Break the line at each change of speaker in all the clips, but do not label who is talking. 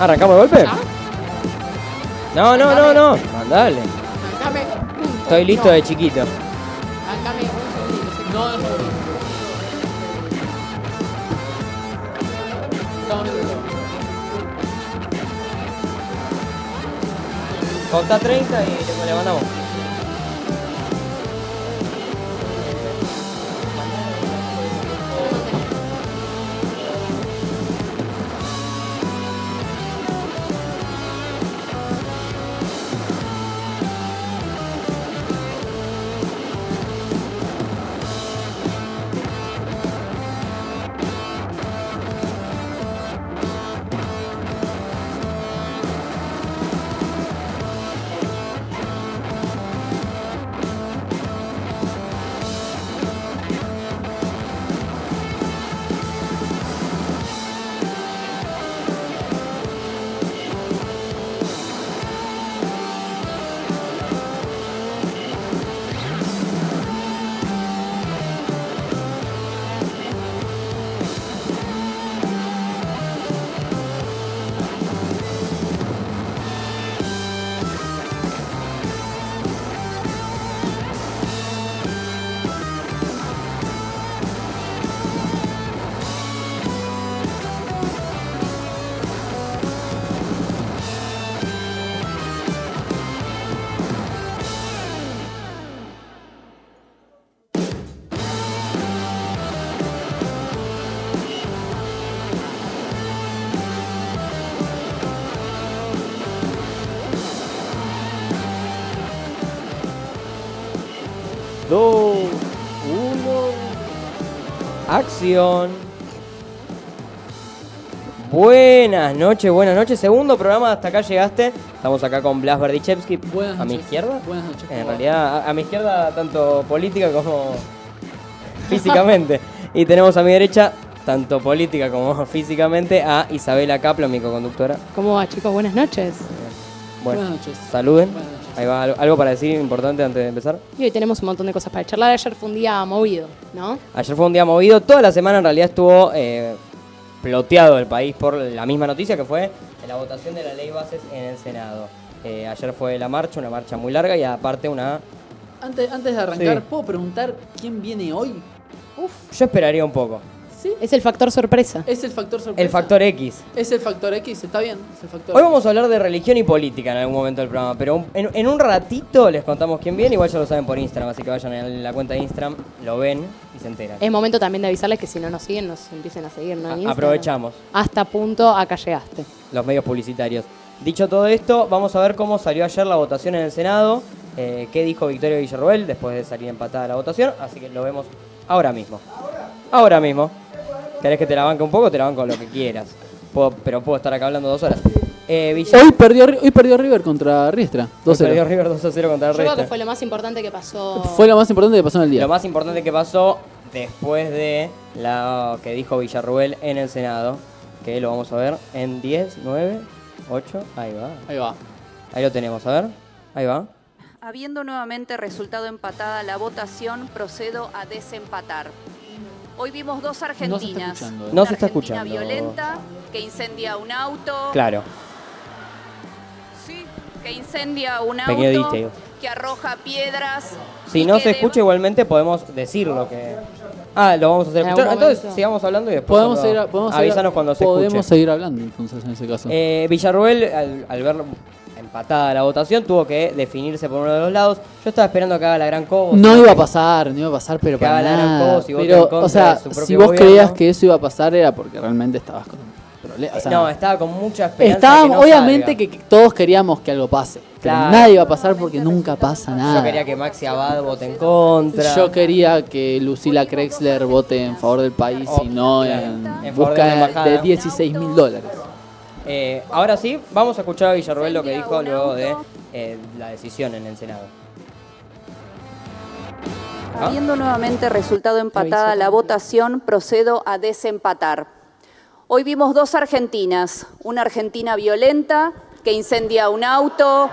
¿Arrancamos de golpe? No. Mandale.
Arrancame.
Estoy listo de chiquito.
Arrancame un segundito. No. Estamos viendo.
Contá 30 y le mandamos. Dos, uno, acción. Buenas noches. Segundo programa, hasta acá llegaste. Estamos acá con Blas Berdichevsky.
Buenas
¿A mi
noches.
izquierda?
Buenas noches.
En realidad, a mi izquierda, tanto política como físicamente. Y tenemos a mi derecha, tanto política como físicamente, a Isabela Kaplan, mi coconductora.
¿Cómo va, chicos? Buenas noches.
Bueno,
Buenas noches.
saluden.
Buenas noches.
Ahí va, algo para decir importante antes de empezar.
Y hoy tenemos un montón de cosas para charlar. Ayer fue un día movido, ¿no?
Ayer fue un día movido. Toda la semana en realidad estuvo ploteado el país por la misma noticia que fue la votación de la ley bases en el Senado. Ayer fue la marcha, una marcha muy larga y aparte una...
Antes de arrancar,
Sí.
¿puedo preguntar quién viene hoy?
Yo esperaría un poco.
Sí.
Es el factor sorpresa.
Es el factor sorpresa.
El factor X.
Es el factor X, está bien. Es el factor
Hoy
X.
vamos a hablar de religión y política en algún momento del programa, pero en un ratito les contamos quién viene. Igual ya lo saben por Instagram, así que vayan a la cuenta de Instagram, lo ven y se enteran.
Es momento también de avisarles que si no nos siguen, nos empiecen a seguir, ¿no? En Instagram.
Aprovechamos
Hasta punto, acá llegaste.
los medios publicitarios. Dicho todo esto, vamos a ver cómo salió ayer la votación en el Senado, qué dijo Victoria Villarroel después de salir empatada la votación, así que lo vemos ahora mismo. Ahora mismo. ¿Querés que te la banque un poco? Te la banco lo que quieras. Pero puedo estar acá hablando 2 horas.
Hoy perdió River contra Riestra. 2-0.
Perdió River 2-0 contra el
Yo creo que
Riestra.
fue lo más importante que pasó.
Fue lo más importante que pasó en el día.
Lo más importante que pasó después de lo que dijo Villarroel en el Senado, que lo vamos a ver en 10, 9, 8, ahí va.
Ahí va.
Ahí lo tenemos, a ver. Ahí va.
Habiendo nuevamente resultado empatada la votación, procedo a desempatar. Hoy vimos dos argentinas.
escuchando, ¿eh?
No
Una
se está
argentina
escuchando.
violenta que incendia un auto.
Claro.
Sí, que incendia un
Pequeño
auto.
detail.
Que arroja piedras.
Si
y
no
que
se escucha, igualmente podemos decir lo que... Ah, lo vamos a hacer
En
escuchar.
algún
Entonces,
momento.
sigamos hablando y después avísanos cuando se
Podemos
escuche.
seguir hablando entonces en ese caso.
Villarroel, al ver empatada la votación, tuvo que definirse por uno de los lados. Yo estaba esperando que haga la gran cobo.
No iba a pasar, pero
Que
para
haga la gran
nada.
cosa y vote
Pero,
en contra
o sea,
de su propio
si vos
gobierno.
creías que eso iba a pasar era porque realmente estabas con problemas. O sea,
No, estaba con mucha esperanza.
estábamos,
que no
obviamente
salga.
que todos queríamos que algo pase. Pero
Claro.
nada iba a pasar porque nunca pasa nada.
Yo quería que Maxi Abad vote en contra.
Yo quería que Lucila Krexler vote en favor del país y no
claro,
en
en favor de la
busca
embajada.
de $16.000.
Ahora sí, vamos a escuchar a Villarroel lo que dijo luego de la decisión en el Senado. ¿Ah?
Habiendo nuevamente resultado empatada la votación, procedo a desempatar. Hoy vimos dos argentinas. Una argentina violenta que incendia un auto.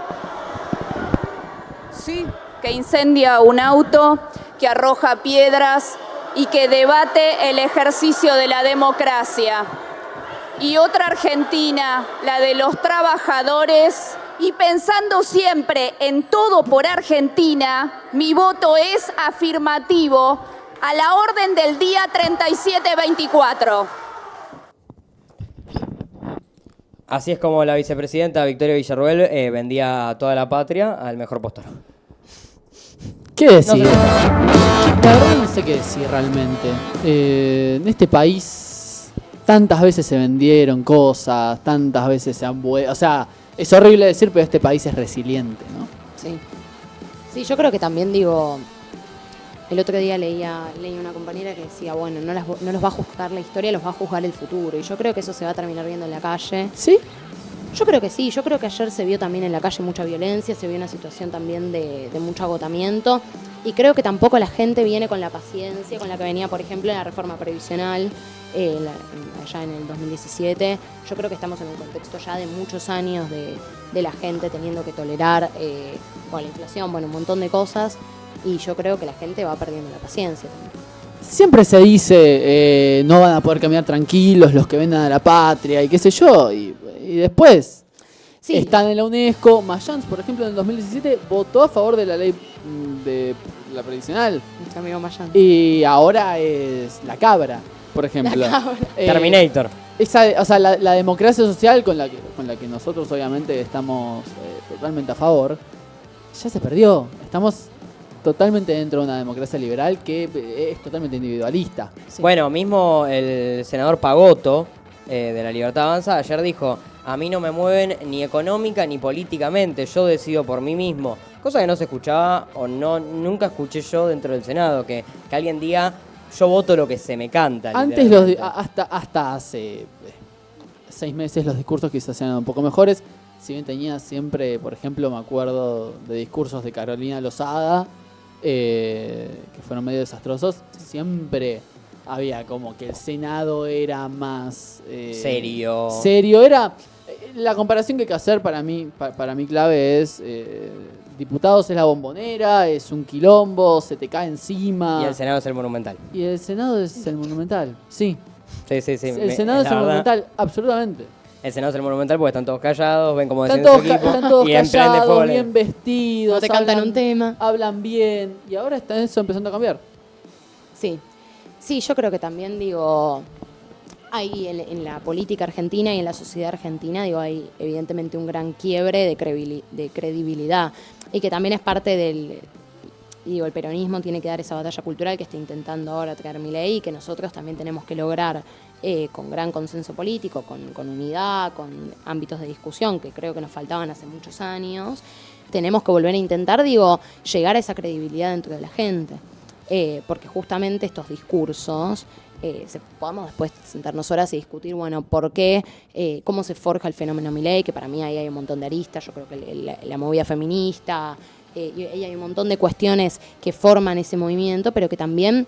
Sí, que incendia un auto, que arroja piedras y que debate el ejercicio de la democracia. y otra Argentina, la de los trabajadores. Y pensando siempre en todo por Argentina, mi voto es afirmativo a la orden del día 3724.
Así es como la vicepresidenta Victoria Villarroel vendía a toda la patria al mejor postor.
¿Qué decir? La verdad no sé qué decir realmente. En este país tantas veces se vendieron cosas, tantas veces se han vuelto... O sea, es horrible decir, pero este país es resiliente, ¿no?
Sí. Sí, yo creo que también digo, el otro día leía una compañera que decía, bueno, no los va a juzgar la historia, los va a juzgar el futuro. Y yo creo que eso se va a terminar viendo en la calle.
¿Sí?
Yo creo que sí, yo creo que ayer se vio también en la calle mucha violencia, se vio una situación también de mucho agotamiento. Y creo que tampoco la gente viene con la paciencia con la que venía, por ejemplo, en la reforma previsional, allá en el 2017. Yo creo que estamos en un contexto ya de muchos años de la gente teniendo que tolerar la inflación, un montón de cosas. Y yo creo que la gente va perdiendo la paciencia también.
Siempre se dice, no van a poder caminar tranquilos los que vendan a la patria y qué sé yo. Y después
Sí.
están en la UNESCO. Mayans, por ejemplo, en el 2017 votó a favor de la ley de la previsional.
Nuestro amigo Mayán.
Y ahora es la cabra, por ejemplo.
La cabra.
Terminator.
La democracia social con la que nosotros obviamente estamos totalmente a favor, ya se perdió. Estamos totalmente dentro de una democracia liberal que es totalmente individualista.
Sí.
Bueno, mismo el senador Pagotto de La Libertad Avanza ayer dijo: a mí no me mueven ni económica ni políticamente, yo decido por mí mismo. Cosa que no se escuchaba o nunca escuché yo dentro del Senado, que alguien diga yo voto lo que se me canta.
Antes hasta hace 6 meses los discursos quizás eran un poco mejores. Si bien tenía siempre, por ejemplo, me acuerdo de discursos de Carolina Lozada, que fueron medio desastrosos, siempre había como que el Senado era más serio. Era la comparación que hay que hacer para mí clave es diputados es la bombonera, es un quilombo, se te cae encima.
Y el Senado es el monumental.
Y el Senado es el monumental, sí.
Sí.
El Senado es el monumental, absolutamente.
El Senado es el monumental porque están todos callados, ven cómo
Están
defienden
todos,
su equipo
están todos
y emprenden
callados,
fuego.
bien vestidos.
No te cantan un tema.
Hablan bien. Y ahora está eso empezando a cambiar.
Sí. Sí, yo creo que también, hay en la política argentina y en la sociedad argentina, hay evidentemente un gran quiebre de credibilidad y que también es parte del, el peronismo tiene que dar esa batalla cultural que está intentando ahora traer Milei y que nosotros también tenemos que lograr con gran consenso político, con unidad, con ámbitos de discusión que creo que nos faltaban hace muchos años. Tenemos que volver a intentar, llegar a esa credibilidad dentro de la gente. Porque justamente estos discursos, podamos después sentarnos horas y discutir, por qué, cómo se forja el fenómeno Milei, que para mí ahí hay un montón de aristas, yo creo que la movida feminista, y hay un montón de cuestiones que forman ese movimiento, pero que también,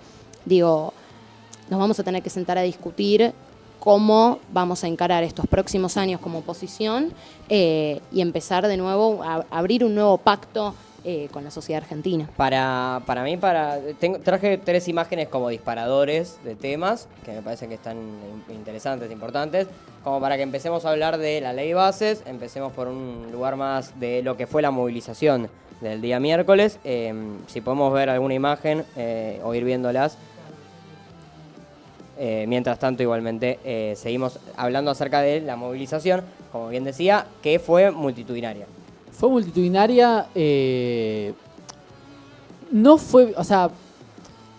nos vamos a tener que sentar a discutir cómo vamos a encarar estos próximos años como oposición y empezar de nuevo a abrir un nuevo pacto con la sociedad argentina.
Para mí, traje 3 imágenes como disparadores de temas que me parecen que están interesantes, importantes, como para que empecemos a hablar de la ley bases. Empecemos por un lugar más de lo que fue la movilización del día miércoles. Si podemos ver alguna imagen o ir viéndolas. Mientras tanto, igualmente, seguimos hablando acerca de la movilización, como bien decía, que fue multitudinaria.
Fue multitudinaria, no fue,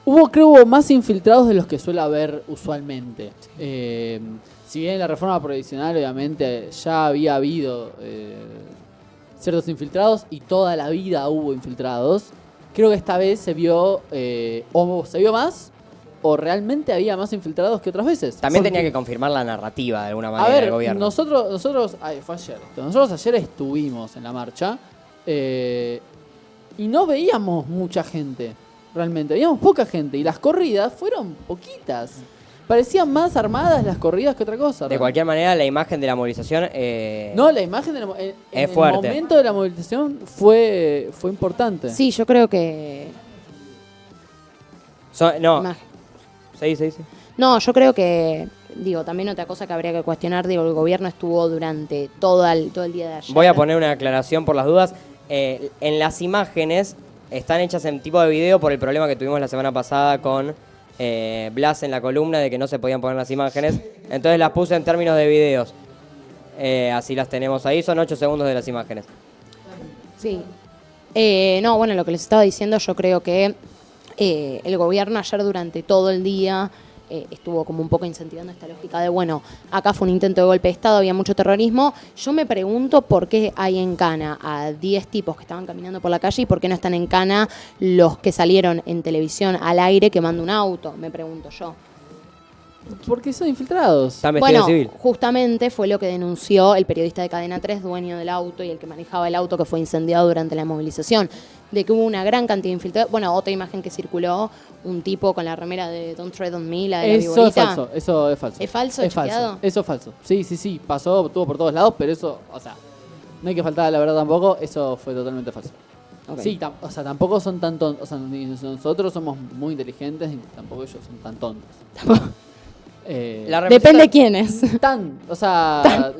hubo más infiltrados de los que suele haber usualmente. Si bien en la reforma previsional obviamente ya había habido ciertos infiltrados y toda la vida hubo infiltrados, creo que esta vez se vio, o se vio más, o realmente había más infiltrados que otras veces.
También
Porque,
tenía que confirmar la narrativa de alguna manera del gobierno.
Nosotros fue ayer. Nosotros ayer estuvimos en la marcha y no veíamos mucha gente, realmente. Veíamos poca gente y las corridas fueron poquitas. Parecían más armadas las corridas que otra cosa.
De cualquier manera, la imagen de la movilización...
No, la imagen en
fuerte.
el momento de la movilización fue importante.
Sí, yo creo que...
No,
Imagen.
sí.
No, yo creo que digo, también otra cosa que habría que cuestionar, digo, el gobierno estuvo durante todo el día de ayer.
Voy a poner una aclaración por las dudas. En las imágenes están hechas en tipo de video por el problema que tuvimos la semana pasada con Blas en la columna de que no se podían poner las imágenes. Entonces las puse en términos de videos. Así las tenemos ahí, son 8 segundos de las imágenes.
Sí. No, bueno, lo que les estaba diciendo, yo creo que el gobierno ayer durante todo el día estuvo como un poco incentivando esta lógica de, bueno, acá fue un intento de golpe de Estado, había mucho terrorismo. Yo me pregunto por qué hay en cana a 10 tipos que estaban caminando por la calle y por qué no están en cana los que salieron en televisión al aire quemando un auto, me pregunto yo.
Porque son infiltrados.
Está vestido
Bueno,
de civil.
justamente fue lo que denunció el periodista de Cadena 3, dueño del auto y el que manejaba el auto que fue incendiado durante la movilización, de que hubo una gran cantidad de infiltrados. Bueno, otra imagen que circuló, un tipo con la remera de Don't Tread on Me, la de la
Eso es
viborita.
falso, eso es falso.
¿Es falso?
Es
chequeado?
falso, eso es falso. Sí, pasó, estuvo por todos lados, pero eso, o sea, no hay que faltar a la verdad tampoco, eso fue totalmente falso.
Ok.
Sí, o sea, tampoco son tan tontos, o sea, ni nosotros somos muy inteligentes y tampoco ellos son tan tontos.
La
Depende de quiénes.
O sea,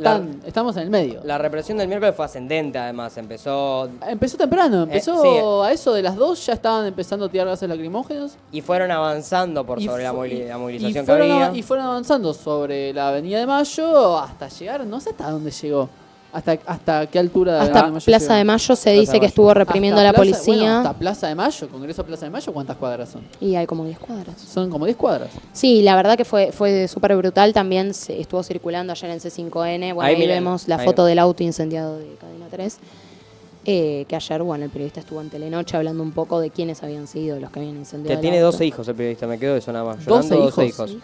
estamos en el medio.
La represión del miércoles fue ascendente, además. Empezó
Empezó temprano, empezó
sí.
a eso de las 2, ya estaban empezando a tirar gases lacrimógenos.
y fueron avanzando por
Y
sobre la
fu-
la
y
movilización que
fueron
había.
y fueron avanzando sobre la Avenida de Mayo hasta llegar, no sé hasta dónde llegó. ¿Hasta qué altura de la Avenida
Hasta
de Mayo
Plaza
llegó?
de Mayo se
Plaza
dice
de
que
Mayo.
estuvo reprimiendo a la
Bueno,
policía.
hasta Plaza de Mayo, Congreso Plaza de Mayo, ¿cuántas cuadras son?
Y hay como 10 cuadras.
Son como 10 cuadras.
Sí, la verdad que fue súper brutal. También se estuvo circulando ayer en C5N. Bueno,
Ahí
ahí
miren,
vemos la
ahí
foto
ven.
del auto incendiado de Cadena 3. Que ayer, bueno, el periodista estuvo en Telenoche hablando un poco de quiénes habían sido los que habían incendiado
Que
el
tiene
auto.
12 hijos el periodista, me quedo de eso nada más.
12
Llorando,
hijos.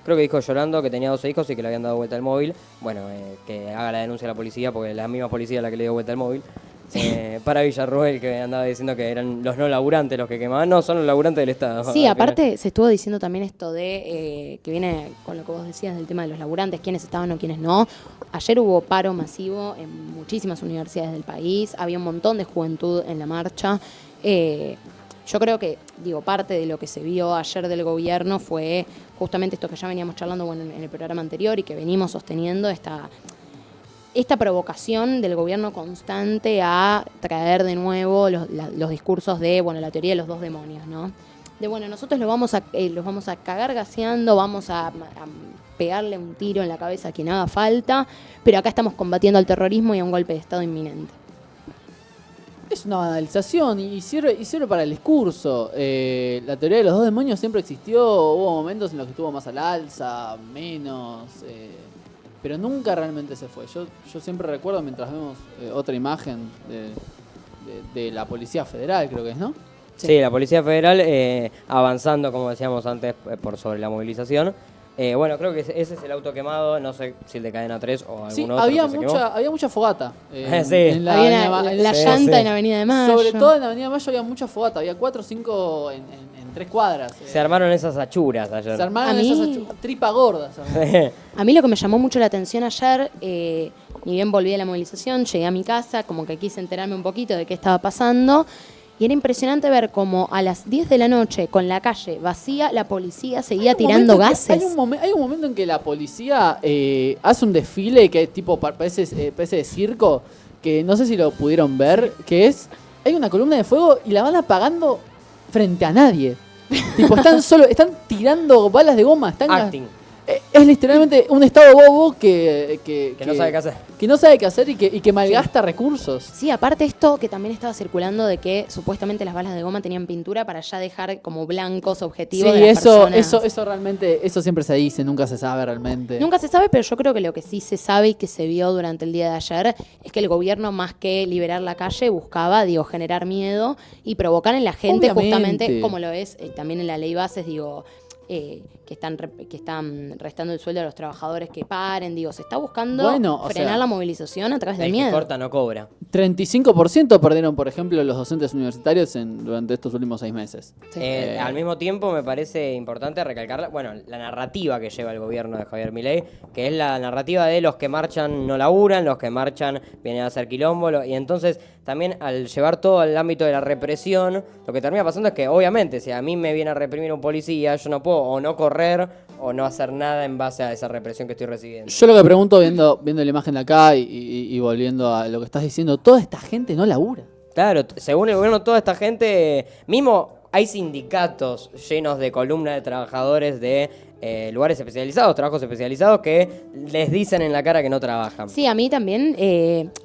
Creo que dijo llorando que tenía 12 hijos y que le habían dado vuelta al móvil. Bueno, que haga la denuncia a la policía, porque es la misma policía la que le dio vuelta al móvil. Para Villarroel, que andaba diciendo que eran los no laburantes los que quemaban. No, son los laburantes del Estado.
Sí,
Al final.
aparte se estuvo diciendo también esto de que viene con lo que vos decías del tema de los laburantes, quiénes estaban o quiénes no. Ayer hubo paro masivo en muchísimas universidades del país, había un montón de juventud en la marcha. Yo creo que, parte de lo que se vio ayer del gobierno fue justamente esto que ya veníamos charlando en el programa anterior y que venimos sosteniendo, esta provocación del gobierno constante a traer de nuevo los discursos de, la teoría de los dos demonios, ¿no? De, nosotros los vamos a cagar gaseando, vamos a pegarle un tiro en la cabeza a quien haga falta, pero acá estamos combatiendo al terrorismo y a un golpe de Estado inminente.
Es una banalización y sirve para el discurso. La teoría de los dos demonios siempre existió, hubo momentos en los que estuvo más al alza, menos, pero nunca realmente se fue. Yo siempre recuerdo, mientras vemos otra imagen de la Policía Federal, creo que es, ¿no?
Sí, la Policía Federal avanzando, como decíamos antes, por sobre la movilización. Creo que ese es el auto quemado, no sé si el de Cadena 3 o algún
Sí,
otro
había
que se quemó.
había mucha fogata.
Sí.
En la
Había
Avenida
la
sí,
llanta
sí.
en la Avenida de Mayo.
Sobre todo en la Avenida de Mayo había mucha fogata, había 4 o 5 en 3 cuadras.
Se armaron esas achuras ayer.
Se armaron
A mí-
esas tripa gordas. se armaron.
A mí lo que me llamó mucho la atención ayer, ni bien volví de la movilización, llegué a mi casa, como que quise enterarme un poquito de qué estaba pasando, y era impresionante ver como a las 10 de la noche, con la calle vacía, la policía seguía
Hay un
tirando
momento
gases.
hay un momento en que la policía hace un desfile que es tipo parece de circo, que no sé si lo pudieron ver, que es, hay una columna de fuego y la van apagando frente a nadie. Tipo, están tirando balas de goma,
Acting.
Es literalmente un estado bobo que
no sabe qué hacer.
Que no sabe qué hacer y que malgasta recursos.
Sí, aparte esto que también estaba circulando de que supuestamente las balas de goma tenían pintura para ya dejar como blancos objetivos
Sí,
de las personas.
eso realmente, eso siempre se dice, nunca se sabe realmente.
Nunca se sabe, pero yo creo que lo que sí se sabe y que se vio durante el día de ayer es que el gobierno, más que liberar la calle, buscaba, generar miedo y provocar en la gente,
Obviamente.
justamente como lo es también en la ley bases, que están restando el sueldo a los trabajadores que paren, se está buscando
Bueno, o
frenar
sea,
la movilización a través del
El que
miedo.
corta no cobra.
35% perdieron, por ejemplo, los docentes universitarios durante estos últimos 6 meses.
Sí.
Al mismo tiempo me parece importante recalcar la narrativa que lleva el gobierno de Javier Milei, que es la narrativa de los que marchan no laburan, los que marchan vienen a hacer quilombo, y entonces también al llevar todo al ámbito de la represión, lo que termina pasando es que obviamente si a mí me viene a reprimir un policía, yo no puedo o no correr correr o no hacer nada en base a esa represión que estoy recibiendo.
Yo lo que pregunto viendo la imagen de acá y volviendo a lo que estás diciendo, toda esta gente no labura.
Claro, según el gobierno, toda esta gente, mismo hay sindicatos llenos de columnas de trabajadores de lugares especializados, trabajos especializados, que les dicen en la cara que no trabajan.
Sí, a mí también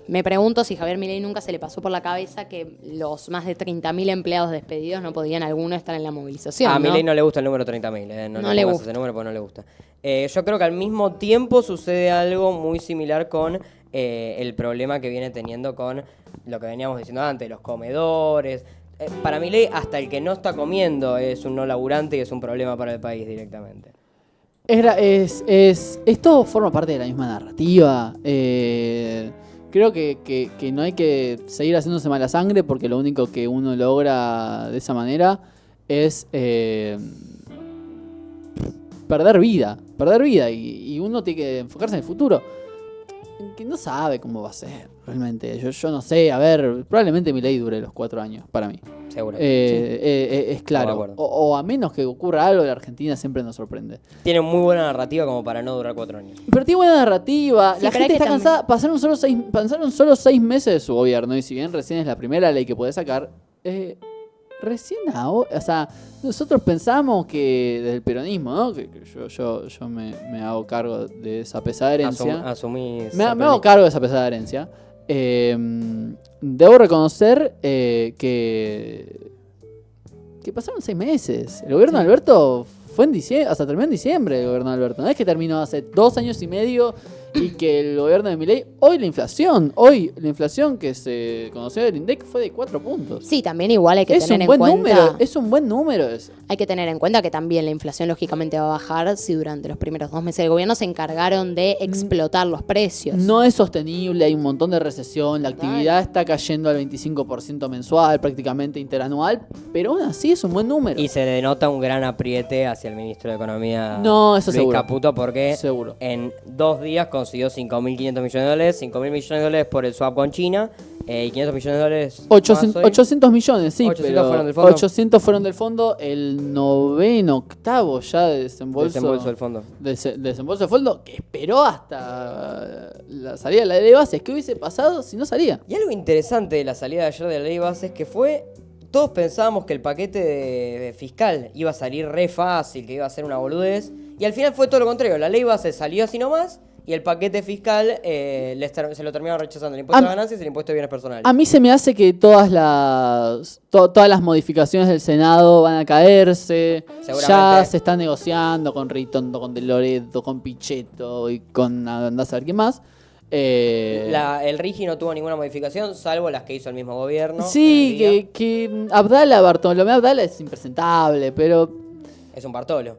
me pregunto si Javier Milei nunca se le pasó por la cabeza que los más de 30.000 empleados despedidos no podían alguno estar en la movilización.
A
¿no?
Milei no le gusta el número 30.000,
No le gusta
ese número porque no le gusta. Yo creo que al mismo tiempo sucede algo muy similar con el problema que viene teniendo con lo que veníamos diciendo antes, los comedores. Para Milei, hasta el que no está comiendo es un no laburante y es un problema para el país directamente.
Esto forma parte de la misma narrativa. Creo que no hay que seguir haciéndose mala sangre porque lo único que uno logra de esa manera es perder vida y uno tiene que enfocarse en el futuro. Que no sabe cómo va a ser realmente. Yo no sé, a ver, probablemente Milei dure los 4 años para mí.
Seguro.
Es claro.
Estoy de acuerdo.
O a menos que ocurra algo, la Argentina siempre nos sorprende.
Tiene muy buena narrativa como para no durar 4 años.
Pero tiene buena narrativa.
Sí,
La
pero
gente
hay que
está cansada. Pasaron solo 6 meses de su gobierno. Y si bien recién es la primera ley que puede sacar, recién ahora. O sea, nosotros pensamos que desde el peronismo, ¿no? Que yo me hago cargo de esa pesada herencia.
Asumís.
Me hago cargo de esa pesada herencia. Debo reconocer que pasaron 6 meses. El gobierno de Alberto fue en diciembre, hasta terminó en diciembre el gobierno de Alberto. No es que terminó hace 2 años y medio y que el gobierno de Milei, hoy la inflación que se conoció del INDEC fue de 4 puntos.
Sí, también igual hay que
Es
tener
un buen
en cuenta.
número, es un buen número ese.
Hay que tener en cuenta que también la inflación lógicamente va a bajar si durante los primeros 2 meses del gobierno se encargaron de explotar los precios.
No es sostenible, hay un montón de recesión, la actividad está cayendo al 25% mensual, prácticamente interanual, pero aún así es un buen número.
Y se denota un gran apriete hacia el ministro de Economía,
No, eso
Luis
seguro.
Caputo, porque
Seguro.
en 2 días consiguió 5.500 millones de dólares, 5.000 millones de dólares por el swap con China y 500 millones de dólares.
800 millones, sí,
800
pero
fueron del fondo.
800 fueron del fondo, el noveno, octavo ya de
Desembolso del fondo.
desembolso del fondo, que esperó hasta la salida de la ley de bases. ¿Qué hubiese pasado si no salía?
Y algo interesante de la salida de ayer de la ley de bases que fue, todos pensábamos que el paquete fiscal iba a salir re fácil, que iba a ser una boludez, y al final fue todo lo contrario. La ley base salió así nomás, y el paquete fiscal se lo terminaron rechazando, el impuesto a ganancias y el impuesto de bienes personales.
A mí se me hace que todas las modificaciones del Senado van a caerse.
Seguramente.
Ya se está negociando con Ritondo, con De Loreto, con Pichetto y con andá a saber quién más.
El RIGI no tuvo ninguna modificación, salvo las que hizo el mismo gobierno.
Sí,
en el día.
que Bartolomé Abdala es impresentable, pero
Es un Bartolo.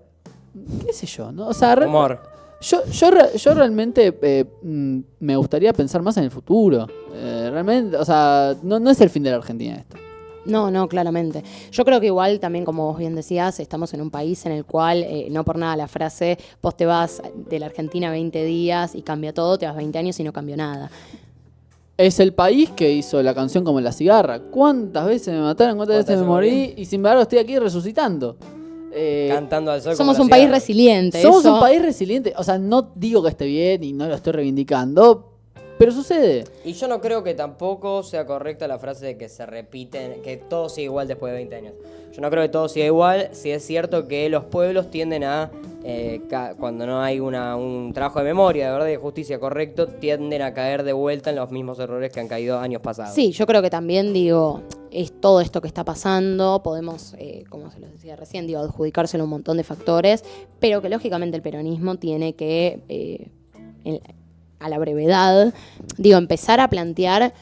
qué sé yo, ¿no? O sea,
Humor.
yo realmente me gustaría pensar más en el futuro. Realmente, o sea, no es el fin de la Argentina esto.
No, claramente. Yo creo que igual también, como vos bien decías, estamos en un país en el cual, no por nada la frase, vos te vas de la Argentina 20 días y cambia todo, te vas 20 años y no cambió nada.
Es el país que hizo la canción como la cigarra. ¿Cuántas veces me mataron? ¿Cuántas veces me morí? Y sin embargo estoy aquí resucitando.
Cantando al sol.
Somos
como
un
la
país
cigarra.
resiliente.
Somos
eso-
un país resiliente. O sea, no digo que esté bien y no lo estoy reivindicando, pero sucede.
Y yo no creo que tampoco sea correcta la frase de que se repiten, que todo sigue igual después de 20 años. Yo no creo que todo siga igual, si es cierto que los pueblos tienden a, cuando no hay un trabajo de memoria, de verdad, y de justicia correcto, tienden a caer de vuelta en los mismos errores que han caído años pasados.
Sí, yo creo que también, digo, es todo esto que está pasando, podemos, como se los decía recién, digo, adjudicárselo a un montón de factores, pero que lógicamente el peronismo tiene que, a la brevedad, digo, empezar a plantear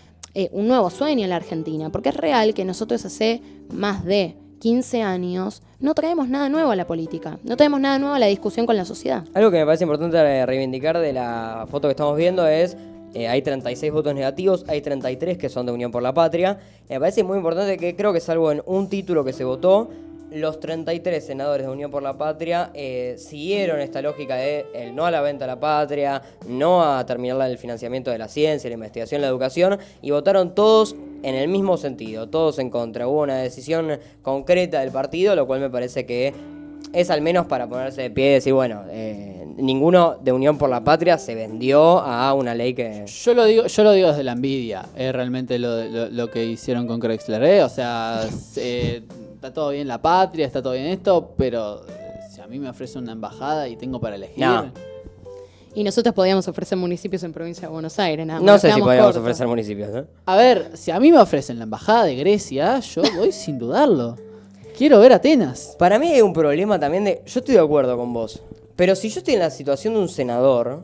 un nuevo sueño en la Argentina, porque es real que nosotros hace más de 15 años no traemos nada nuevo a la política, no traemos nada nuevo a la discusión con la sociedad.
Algo que me parece importante reivindicar de la foto que estamos viendo es, hay 36 votos negativos, hay 33 que son de Unión por la Patria. Me parece muy importante que creo que salvo en un título que se votó, los 33 senadores de Unión por la Patria siguieron esta lógica de el no a la venta a la patria, no a terminar el financiamiento de la ciencia, la investigación, la educación, y votaron todos en el mismo sentido, todos en contra. Hubo una decisión concreta del partido, lo cual me parece que es al menos para ponerse de pie y decir, bueno, ninguno de Unión por la Patria se vendió a una ley que...
Yo lo digo desde la envidia, realmente lo que hicieron con Krexler, o sea, está todo bien la patria, está todo bien esto, pero si a mí me ofrece una embajada y tengo para elegir...
No.
Y nosotros podíamos ofrecer municipios en provincia de Buenos Aires, nada más.
No sé si
Quedamos
podríamos
cortos.
ofrecer municipios, ¿no?
A ver, si a mí me ofrecen la embajada de Grecia, yo voy sin dudarlo. Quiero ver Atenas.
Para mí hay un problema también de... Yo estoy de acuerdo con vos, pero si yo estoy en la situación de un senador,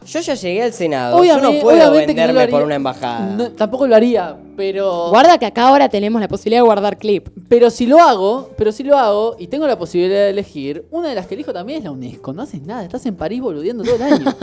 yo ya llegué al Senado, yo no puedo
obviamente que no lo
venderme
haría.
por una embajada.
No, tampoco lo haría, pero...
Guarda que acá ahora tenemos la posibilidad de guardar clip.
Pero si lo hago y tengo la posibilidad de elegir, una de las que elijo también es la UNESCO. No haces nada, estás en París boludeando todo el año.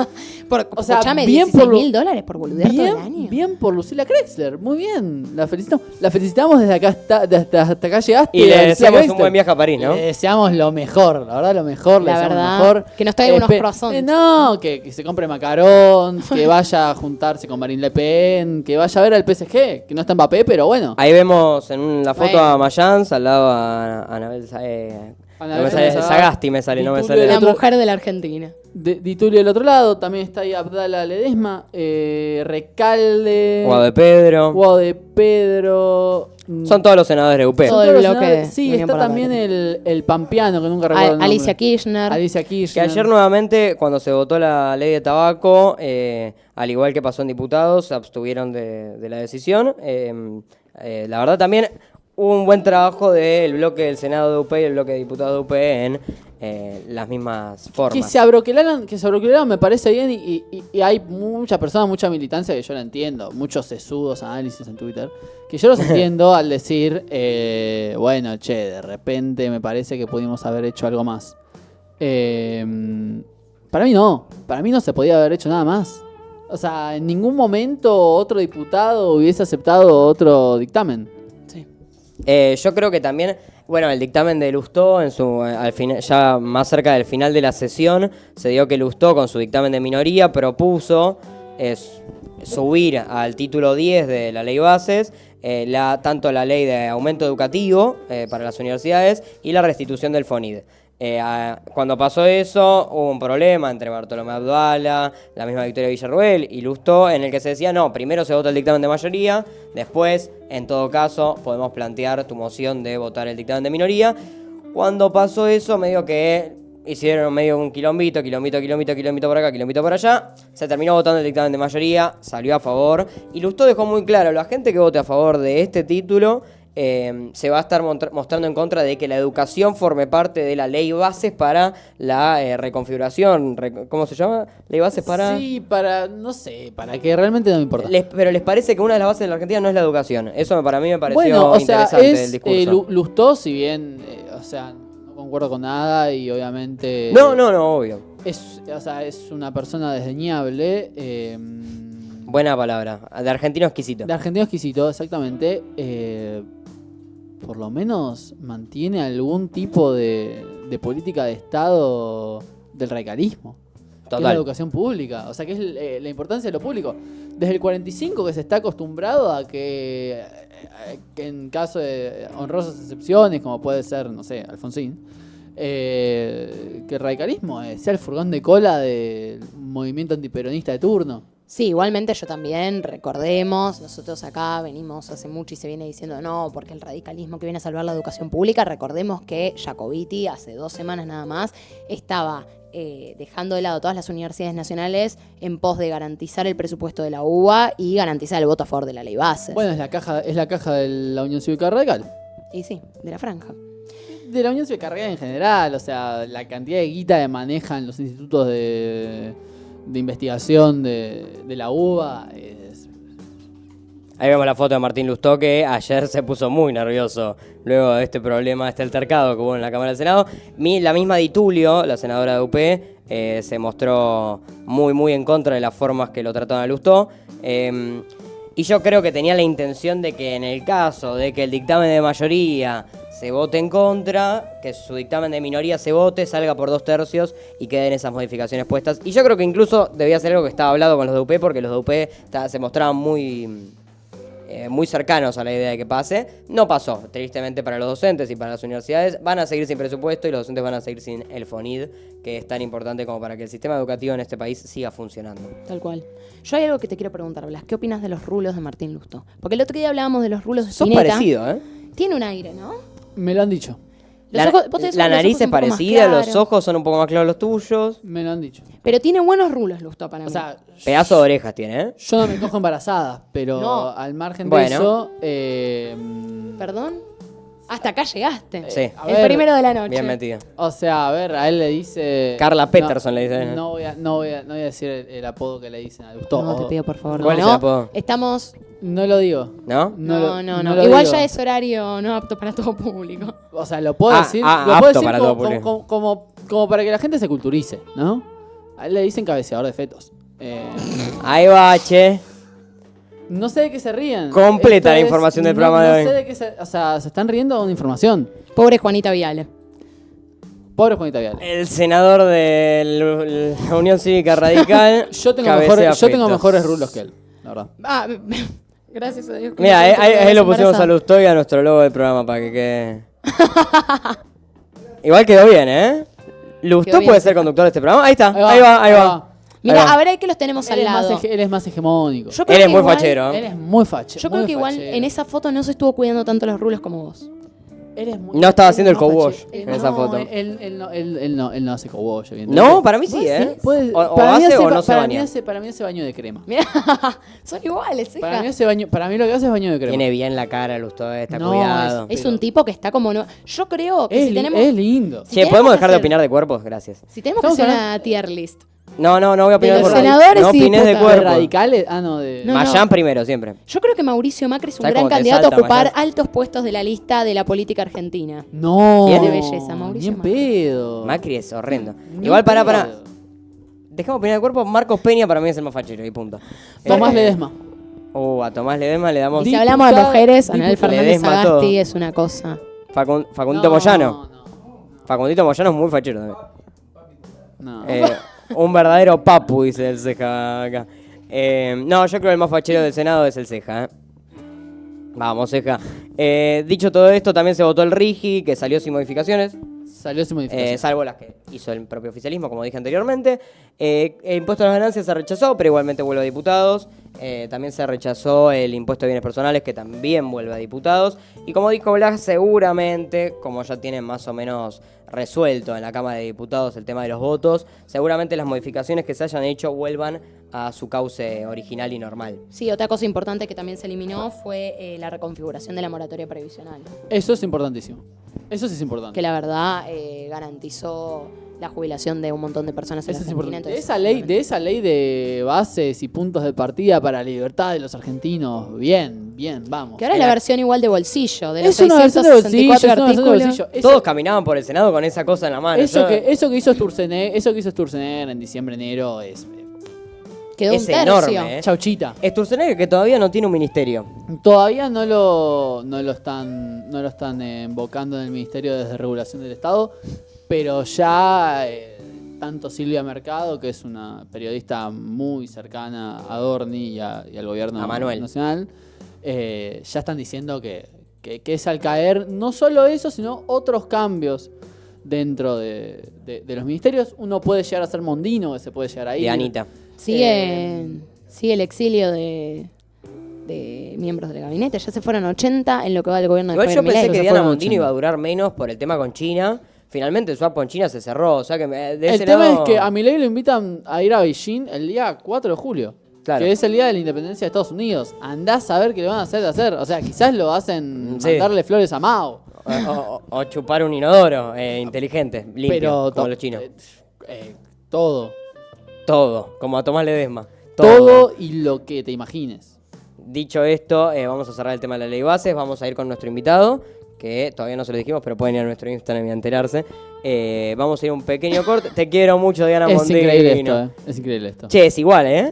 O sea, escuchame,
bien
$16.000 por boludear todo el
bien,
año.
bien por Lucila Krexler, muy bien. La felicitamos desde acá hasta acá llegaste.
Y le
Lucila
deseamos un
Krexler.
buen viaje a París, ¿no?
Le deseamos lo mejor, la verdad lo mejor.
La
le deseamos
verdad,
lo mejor.
que nos traiga unos
Pe-
croissants.
No, que se compre macarons, que vaya a juntarse con Marine Le Pen, que vaya a ver al PSG, que no está Mbappé, pero bueno.
Ahí vemos en la foto
Bueno.
a Mayans, al lado a Anabel
Anabel
no me sale, Sagasti me sale, no me
Ditulio
sale.
La
otro-
mujer de la Argentina.
Di Tulio del otro lado, también está ahí Abdala Ledesma, Recalde,
Guado de Pedro.
Guado de Pedro.
Son todos los senadores de UP.
Todo
Son
el
todos los
bloque
senadores.
de
Sí,
Unión
está
por la
también
Patria.
el pampeano, que nunca recuerdo el nombre.
Alicia Kirchner.
Alicia
Que
Kirchner.
ayer nuevamente, cuando se votó la ley de tabaco, al igual que pasó en diputados, se abstuvieron de la decisión. La verdad también hubo un buen trabajo del bloque del Senado de UP y el bloque de diputados de UP en las mismas formas.
Que se abrocularon me parece bien y hay muchas personas, mucha militancia que yo la entiendo, muchos sesudos análisis en Twitter, que yo los entiendo al decir, bueno, che, de repente me parece que pudimos haber hecho algo más. Para mí no se podía haber hecho nada más. O sea, en ningún momento otro diputado hubiese aceptado otro dictamen.
Sí.
Yo creo que también, bueno, el dictamen de Lustó, al final, ya más cerca del final de la sesión, se dio que Lustó, con su dictamen de minoría, propuso subir al título 10 de la ley bases, tanto la ley de aumento educativo para las universidades y la restitución del FONID. Cuando pasó eso, hubo un problema entre Bartolomé Abdala, la misma Victoria Villarroel y Lustó, en el que se decía, no, primero se vota el dictamen de mayoría, después, en todo caso, podemos plantear tu moción de votar el dictamen de minoría. Cuando pasó eso, medio que hicieron medio un quilombito por acá, quilombito por allá, se terminó votando el dictamen de mayoría, salió a favor, y Lustó dejó muy claro, la gente que vote a favor de este título se va a estar mostrando en contra de que la educación forme parte de la ley bases para la reconfiguración, ¿cómo se llama? Ley bases para...
Sí, no sé, para que realmente no me importa.
Pero les parece que una de las bases de la Argentina no es la educación. Eso para mí me pareció
Bueno, o sea,
interesante el discurso.
Lustó, si bien, o sea, no concuerdo con nada y obviamente...
No, obvio.
O sea, es una persona desdeñable.
Buena palabra. De argentino exquisito.
De argentino exquisito, exactamente. Por lo menos mantiene algún tipo de política de Estado del radicalismo. Que es la
Total.
educación pública. O sea, que es la importancia de lo público. Desde el 45 que se está acostumbrado a que en caso de honrosas excepciones, como puede ser, no sé, Alfonsín, que el radicalismo sea el furgón de cola del movimiento antiperonista de turno.
Sí, igualmente yo también, recordemos, nosotros acá venimos hace mucho y se viene diciendo no, porque el radicalismo que viene a salvar la educación pública, recordemos que Jacobiti hace 2 semanas nada más estaba dejando de lado todas las universidades nacionales en pos de garantizar el presupuesto de la UBA y garantizar el voto a favor de la ley base.
Bueno, es la caja de la Unión Cívica Radical.
Y sí, de la franja.
De la Unión Cívica Radical en general, o sea, la cantidad de guita que manejan los institutos de investigación de la UBA es...
Ahí vemos la foto de Martín Lustó, que ayer se puso muy nervioso luego de este problema, este altercado que hubo en la Cámara del Senado. La misma Di Tulio, la senadora de UP, se mostró muy en contra de las formas que lo trataron a Lustó. Y yo creo que tenía la intención de que en el caso de que el dictamen de mayoría se vote en contra, que su dictamen de minoría se vote, salga por 2/3 y queden esas modificaciones puestas. Y yo creo que incluso debía ser algo que estaba hablado con los de UP, porque los de UP se mostraban muy muy cercanos a la idea de que pase. No pasó, tristemente para los docentes y para las universidades. Van a seguir sin presupuesto y los docentes van a seguir sin el FONID, que es tan importante como para que el sistema educativo en este país siga funcionando.
Tal cual. Yo hay algo que te quiero preguntar, Blas. ¿Qué opinas de los rulos de Martín Lustó? Porque el otro día hablábamos de los rulos de
Sos
Spinetta.
parecido, ¿eh?
Tiene un aire, ¿no?
Me lo han dicho.
Los ojos- vos tenés
La
los
nariz
ojos
es
un poco más
parecida, los
claros.
ojos son un poco más claros los tuyos.
Me lo han dicho.
Pero tiene buenos rulos Lustó para mí.
O sea,
Pedazo de orejas tiene, ¿eh?
yo no me cojo embarazada, pero
No.
al margen
Bueno.
de eso...
¿Perdón? Hasta acá llegaste.
Sí.
A
El
ver,
primero de la noche.
Bien metido.
O sea, a ver, a él le dice...
Carla Peterson le dice.
No voy a decir el apodo que le dicen a Lustó.
No, te pido por favor.
¿Cuál
no,
es el apodo?
Estamos...
No lo digo.
¿No?
No.
lo
Igual
digo.
ya es horario no apto para todo público.
O sea, lo puedo
Ah,
decir,
ah,
lo puedo
apto
decir
para todo público.
como para que la gente se culturice, ¿no? A él le dicen cabeceador de fetos.
Ahí va, che.
No sé de qué se ríen.
Completa la información del programa de hoy.
No sé de qué o sea, se están riendo de una información.
Pobre Juanita Viale.
Pobre Juanita Vial.
El senador de la Unión Cívica Radical.
Yo tengo
cabecea fetos.
mejores rulos que él, la verdad.
Ah, gracias a Dios. que
Mira,
no
ahí,
siento que
ahí lo
me
pusimos a
embarazada.
Lustó y a nuestro logo del programa para que quede. Igual quedó bien, ¿eh? ¿Lustó
Quedó bien,
puede
sí.
ser conductor de este programa? Ahí está,
Ahí
ahí
va,
va, ahí
ahí
va.
va.
Mira,
Ahí va.
a ver, ahí que los tenemos
Él
al lado.
él es más hegemónico.
Yo creo
Él es
que
muy
igual-
fachero.
Él es muy facho.
Yo creo que igual en esa foto no se estuvo cuidando tanto los rulos como vos.
Él es muy,
No estaba
él
haciendo
es
el
más
co-wash
fachero.
en esa
No,
foto.
Él no hace co-wash, evidentemente.
No, para mí sí, ¿eh?
Puede-
O
para mí
hace
hace-
o no se
para mí
baña.
hace- para mí hace baño de crema.
Mira, son iguales,
Para mí,
hija.
para mí lo que hace es baño de crema.
Tiene bien la cara, Lustó, está
No,
cuidado.
Es un tipo que está como no. Yo creo que
Es,
si tenemos.
es lindo.
si
Che,
tenemos
¿podemos
que
dejar de
hacer-
opinar de cuerpos? Gracias.
Si tenemos que
Estamos
hacer
hablando-
una tier list.
No voy a opinar
De
de
los
cuerpos.
senadores
No
y
opines de
diputados.
¿De
cuerpos.
radicales? Ah, no, de...
No,
Mayán primero, siempre.
Yo creo que Mauricio Macri es un
¿Sabes
gran
cómo te
candidato a
salta,
ocupar
Mayán?
altos puestos de la lista de la política argentina.
No.
¿Quién?
De belleza, Mauricio
Bien
Macri.
pedo.
Macri es horrendo.
Ni
Igual,
pedo.
para. Dejamos opinar de cuerpos. Marcos Peña para mí es el más fachero y punto.
Tomás Ledesma.
A Tomás Ledesma le damos
Y si hablamos de mujeres, Anabel
diputado.
Fernández
Ledesma,
Sagasti
todo.
es una cosa.
Facundito Moyano. Facundito Moyano es muy fachero también.
No.
Un verdadero papu, dice el Ceja acá. No, yo creo que el más fachero del Senado es el Ceja. Vamos, Ceja. Dicho todo esto, también se votó el RIGI, que salió sin modificaciones.
Salió sin modificación.
Salvo las que hizo el propio oficialismo, como dije anteriormente. El impuesto a las ganancias se rechazó, pero igualmente vuelve a diputados. También se rechazó el impuesto de bienes personales, que también vuelve a diputados. Y como dijo Blas, seguramente, como ya tienen más o menos resuelto en la Cámara de Diputados el tema de los votos, seguramente las modificaciones que se hayan hecho vuelvan a su cauce original y normal.
Sí, otra cosa importante que también se eliminó fue la reconfiguración de la moratoria previsional,
Eso es importantísimo. Eso sí es importante.
que la verdad garantizó la jubilación de un montón de personas en
Eso
la
es
Argentina.
importante.
entonces,
De esa ley de bases y puntos de partida para la libertad de los argentinos, bien, vamos.
Que ahora es la versión igual de bolsillo, de los
Es una versión de bolsillo,
664
es una versión de
artículos.
bolsillo. Eso-
Todos caminaban por el Senado con esa cosa en la mano.
Eso
Yo-
que hizo Sturzenegger en diciembre, enero es
Quedó un
Es
tercio.
enorme,
chauchita.
Sturzenegger, que todavía no tiene un ministerio.
Todavía no lo están invocando en el Ministerio de Regulación del Estado, pero ya tanto Silvia Mercado, que es una periodista muy cercana a Dorni y al gobierno
A Manuel.
nacional, ya están diciendo que es al caer no solo eso, sino otros cambios dentro de los ministerios. Uno puede llegar a ser Mondino, que se puede llegar a ir.
De Anita.
Sigue el exilio de miembros del gabinete. Ya se fueron 80 en lo que va del gobierno de
Igual
Javier
yo pensé
Milei.
que
se
Diana
fueron
Mondino
80.
iba a durar menos por el tema con China. Finalmente el swap con China se cerró. O sea que de
El
ese
tema
lado-
es que a Milei lo invitan a ir a Beijing el día 4 de julio.
Claro.
Que es el día de la independencia de Estados Unidos. Andás a ver qué le van a hacer de hacer. O sea, quizás lo hacen
Sí.
mandarle flores a Mao.
o chupar un inodoro inteligente, limpio,
Pero
como los chinos.
Todo.
Todo, como a Tomás Ledesma.
Todo y lo que te imagines.
Dicho esto, vamos a cerrar el tema de la ley bases. Vamos a ir con nuestro invitado, que todavía no se lo dijimos, pero pueden ir a nuestro Instagram y enterarse. Vamos a ir a un pequeño corte. Te quiero mucho, Diana
Es
Mondino.
increíble esto, Es increíble esto.
Che, es igual, ¿eh?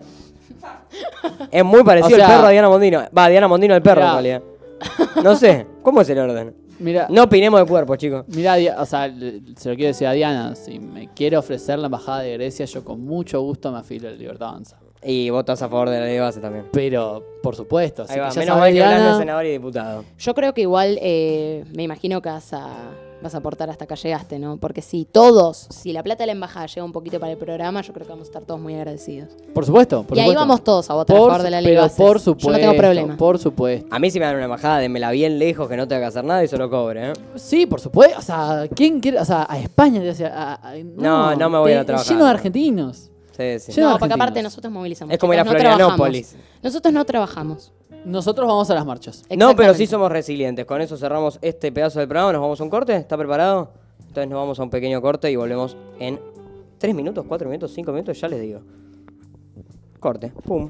Es muy parecido
O sea,
el perro a Diana Mondino. Va, Diana Mondino el perro,
mirá.
en realidad. No sé, ¿cómo es el orden?
Mira,
No opinemos de cuerpos, chicos.
mira, o sea, se lo quiero decir a Diana. Si me quiere ofrecer la embajada de Grecia, yo con mucho gusto me afilo a la Libertad Avanza.
Y votas a favor de la ley de base también.
Pero, por supuesto. así
Ahí va,
que ya
menos
sabés,
mal que Blas no
Diana,
es senador y diputado.
Yo creo que igual, me imagino que vas a aportar hasta acá llegaste, ¿no? Porque si todos, si la plata de la embajada llega un poquito para el programa, yo creo que vamos a estar todos muy agradecidos.
Por supuesto. Por
Y ahí
supuesto.
vamos todos a votar a favor de la ley de
Pero
bases.
por supuesto.
Yo no tengo problema.
Por supuesto.
A mí si me dan una embajada, démela bien lejos, que no tenga que hacer nada y solo cobre, ¿eh?
Sí, por supuesto. O sea, ¿quién quiere? O sea, a España. O sea,
No me voy a ir a trabajar.
Lleno de argentinos.
Sí, sí.
Lleno de
No, porque aparte
argentinos.
nosotros movilizamos.
Es como ir a
chicos, no trabajamos.
Florianópolis.
Nosotros no trabajamos.
Nosotros vamos a las marchas.
No, pero
Exactamente.
sí somos resilientes. Con eso cerramos este pedazo del programa. ¿Nos vamos a un corte? ¿Está preparado? Entonces nos vamos a un pequeño corte y volvemos en 3 minutos, 4 minutos, 5 minutos, ya les digo. Corte. Pum.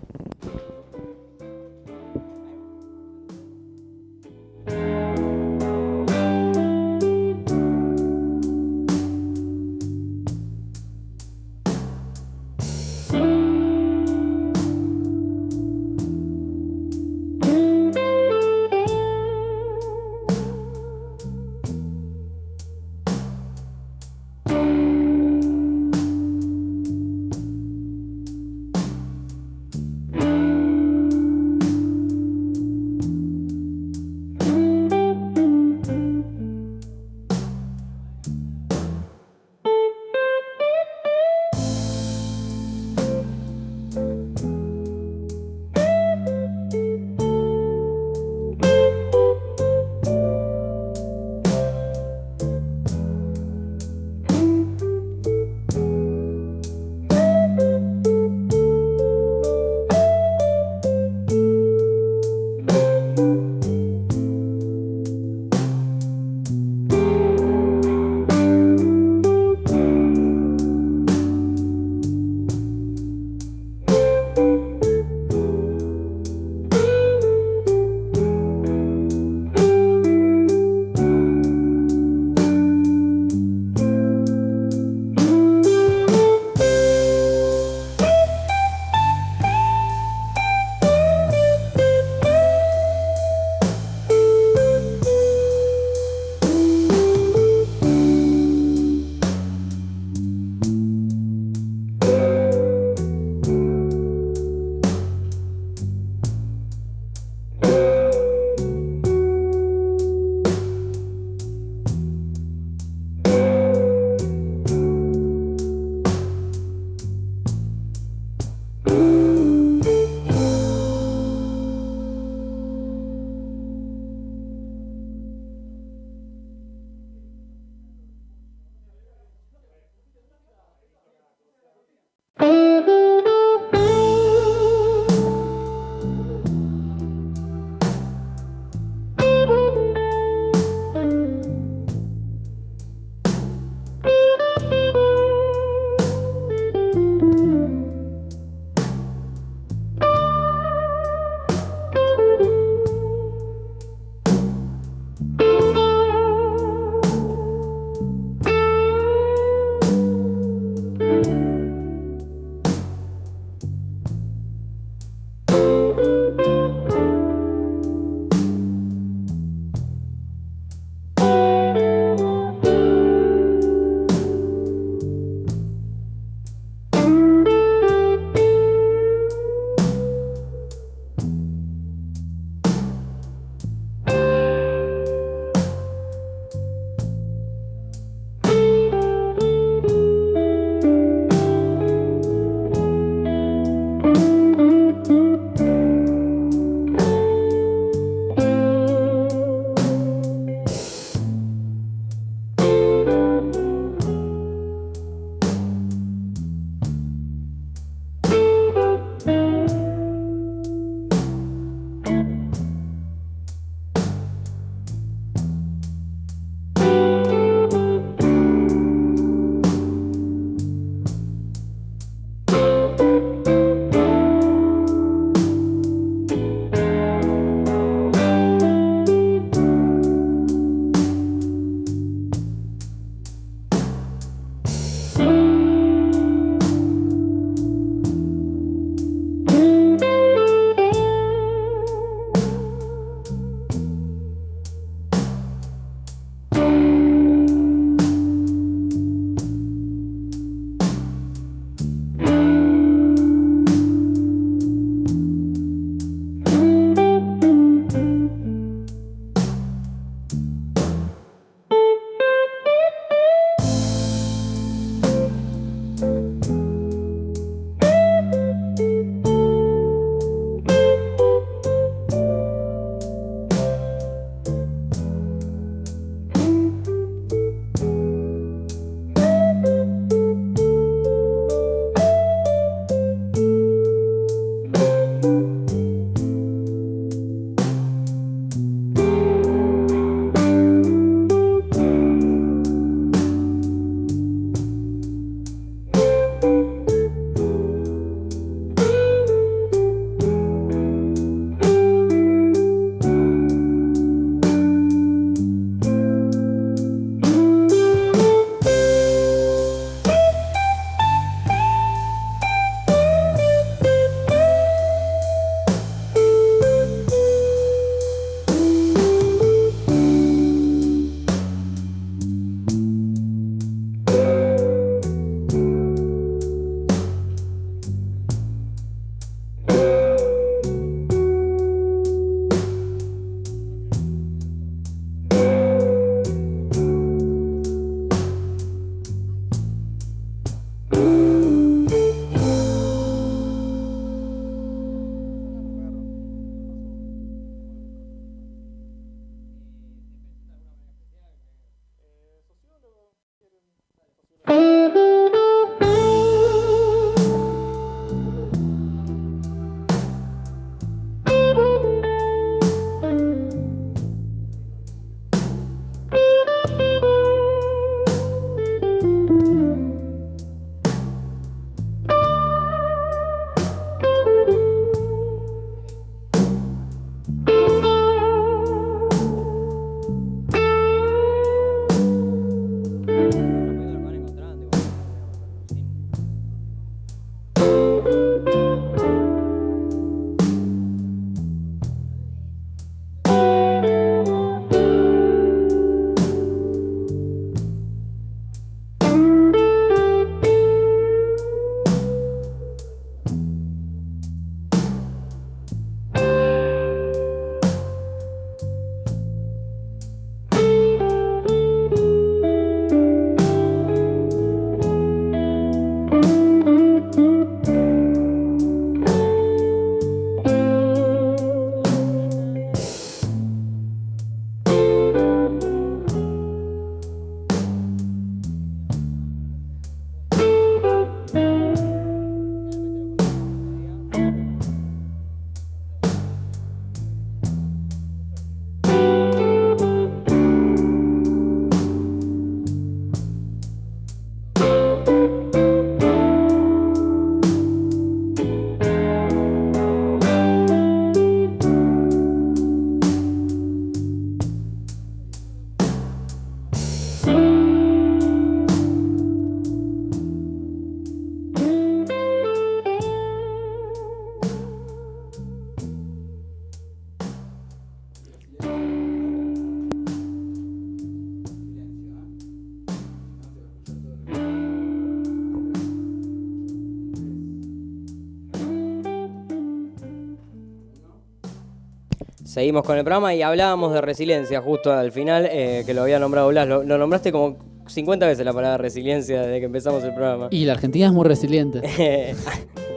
Seguimos con el programa y hablábamos de resiliencia justo al final, que lo había nombrado Blas. Lo nombraste como 50 veces la palabra resiliencia desde que empezamos el programa.
Y la Argentina es muy resiliente.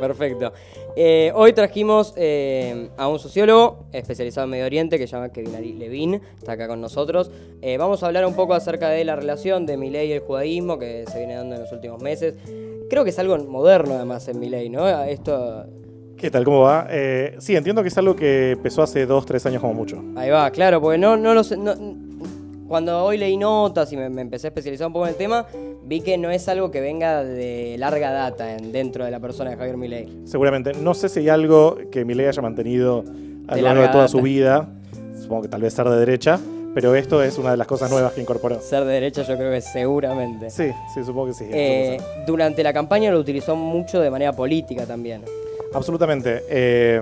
Perfecto. Hoy trajimos a un sociólogo especializado en Medio Oriente que se llama Kevin Ari Levin, está acá con nosotros. Vamos a hablar un poco acerca de la relación de Milei y el judaísmo que se viene dando en los últimos meses. Creo que es algo moderno además en Milei, ¿no? Esto...
¿Qué tal? ¿Cómo va? Sí, entiendo que es algo que empezó hace 2-3 años como mucho.
Ahí va, claro, porque no lo sé. Cuando hoy leí notas y me empecé a especializar un poco en el tema, vi que no es algo que venga de larga data dentro de la persona de Javier Milei.
Seguramente. No sé si hay algo que Milei haya mantenido a lo largo de toda su vida. Supongo que tal vez ser de derecha, pero esto es una de las cosas nuevas que incorporó.
Ser de derecha yo creo que seguramente.
Sí, supongo que sí.
Durante la campaña lo utilizó mucho de manera política también.
Absolutamente.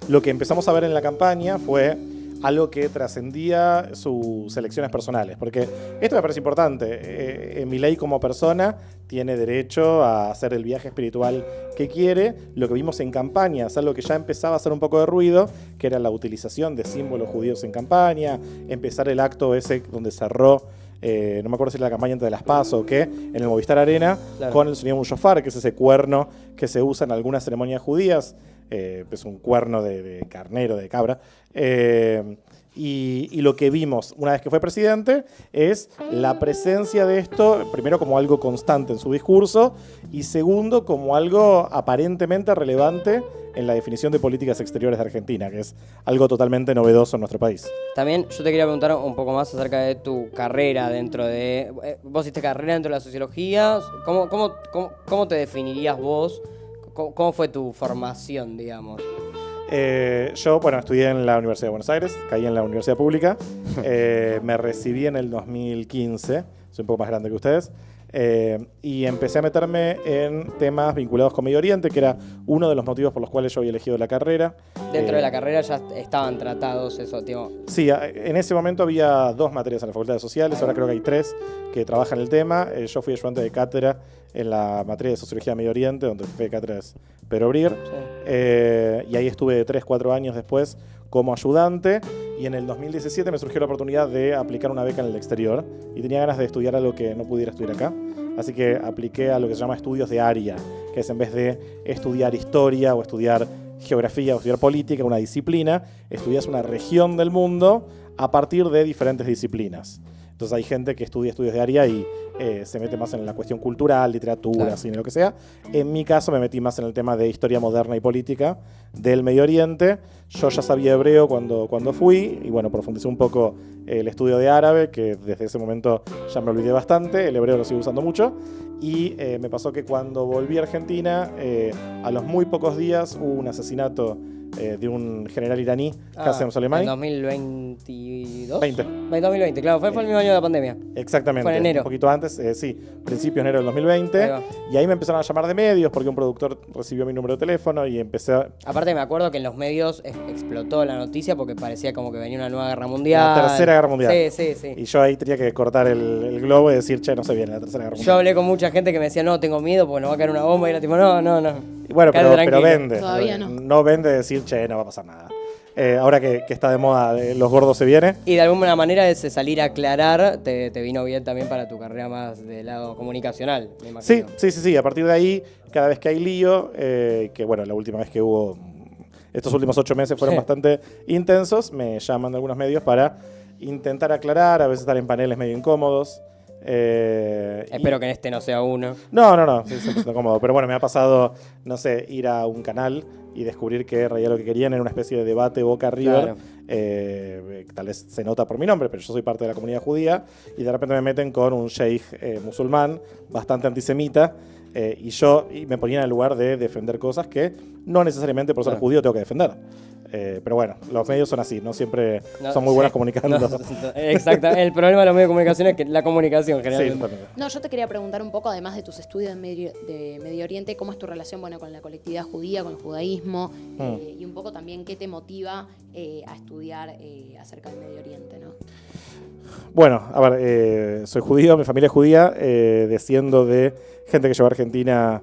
Lo que empezamos a ver en la campaña fue algo que trascendía sus elecciones personales, porque esto me parece importante. Milei como persona tiene derecho a hacer el viaje espiritual que quiere. Lo que vimos en campaña es algo que ya empezaba a hacer un poco de ruido, que era la utilización de símbolos judíos en campaña, empezar el acto ese donde cerró, no me acuerdo si era la campaña entre las PASO o qué, en el Movistar Arena, claro, con el sonido de un shofar, que es ese cuerno que se usa en algunas ceremonias judías. Es un cuerno de carnero, de cabra. Y lo que vimos una vez que fue presidente es la presencia de esto, primero como algo constante en su discurso y segundo como algo aparentemente relevante en la definición de políticas exteriores de Argentina, que es algo totalmente novedoso en nuestro país.
También yo te quería preguntar un poco más acerca de tu carrera dentro de... Vos hiciste carrera dentro de la sociología. ¿Cómo te definirías vos? ¿Cómo fue tu formación, digamos?
Yo, estudié en la Universidad de Buenos Aires, caí en la universidad pública, me recibí en el 2015, soy un poco más grande que ustedes, y empecé a meterme en temas vinculados con Medio Oriente, que era uno de los motivos por los cuales yo había elegido la carrera.
¿Dentro de la carrera ya estaban tratados eso, tío?
Sí, en ese momento había 2 materias en la Facultad de Sociales, ahora creo que hay 3 que trabajan el tema. Yo fui ayudante de cátedra en la materia de Sociología de Medio Oriente, donde el jefe de cátedra es Pedro Brier, sí. Y ahí estuve 3-4 años después como ayudante, y en el 2017 me surgió la oportunidad de aplicar una beca en el exterior, y tenía ganas de estudiar algo que no pudiera estudiar acá, así que apliqué a lo que se llama estudios de área, que es en vez de estudiar historia o estudiar geografía o estudiar política, una disciplina, estudias una región del mundo a partir de diferentes disciplinas. Entonces hay gente que estudia estudios de área y se mete más en la cuestión cultural, literatura, claro, cine, lo que sea. En mi caso me metí más en el tema de historia moderna y política del Medio Oriente. Yo ya sabía hebreo cuando fui y profundicé un poco el estudio de árabe, que desde ese momento ya me olvidé bastante. El hebreo lo sigo usando mucho. Y me pasó que cuando volví a Argentina, a los muy pocos días hubo un asesinato de un general iraní, Qasem Soleimani.
¿En 2022?
2020,
claro, fue el mismo año de la pandemia.
Exactamente.
Fue en enero.
Un poquito antes, sí, principios de enero del 2020. Y ahí me empezaron a llamar de medios porque un productor recibió mi número de teléfono y empecé a...
Aparte me acuerdo que en los medios explotó la noticia porque parecía como que venía una nueva guerra mundial.
La tercera guerra mundial.
Sí.
Y yo ahí tenía que cortar el globo y decir, che, no se viene la tercera guerra mundial.
Yo hablé con mucha gente que me decía, no, tengo miedo porque nos va a caer una bomba, y era tipo, no.
Y pero vende.
Todavía no.
No vende decir, che, no va a pasar nada. Ahora que está de moda los gordos se viene.
Y de alguna manera ese salir a aclarar te vino bien también para tu carrera más del lado comunicacional, me imagino.
Sí. A partir de ahí, cada vez que hay lío, la última vez que hubo, estos últimos 8 meses fueron bastante intensos, me llaman de algunos medios para intentar aclarar, a veces estar en paneles medio incómodos.
Espero que en este no sea uno.
No, sí, siempre está cómodo. Pero me ha pasado, ir a un canal y descubrir que en realidad lo que querían era una especie de debate Boca River. Claro. Tal vez se nota por mi nombre, pero yo soy parte de la comunidad judía y de repente me meten con un sheikh musulmán bastante antisemita y me ponían en el lugar de defender cosas que no necesariamente por ser judío tengo que defender. Pero los medios son así, no siempre son muy buenos comunicando.
Exacto, el problema de los medios de comunicación es que la comunicación generalmente.
Sí,
no, yo te quería preguntar un poco, además de tus estudios de Medio Oriente, ¿cómo es tu relación con la colectividad judía, con el judaísmo? Y un poco también, ¿qué te motiva a estudiar acerca del Medio Oriente, ¿no?
Bueno, a ver, soy judío, mi familia es judía, desciendo de gente que llegó a Argentina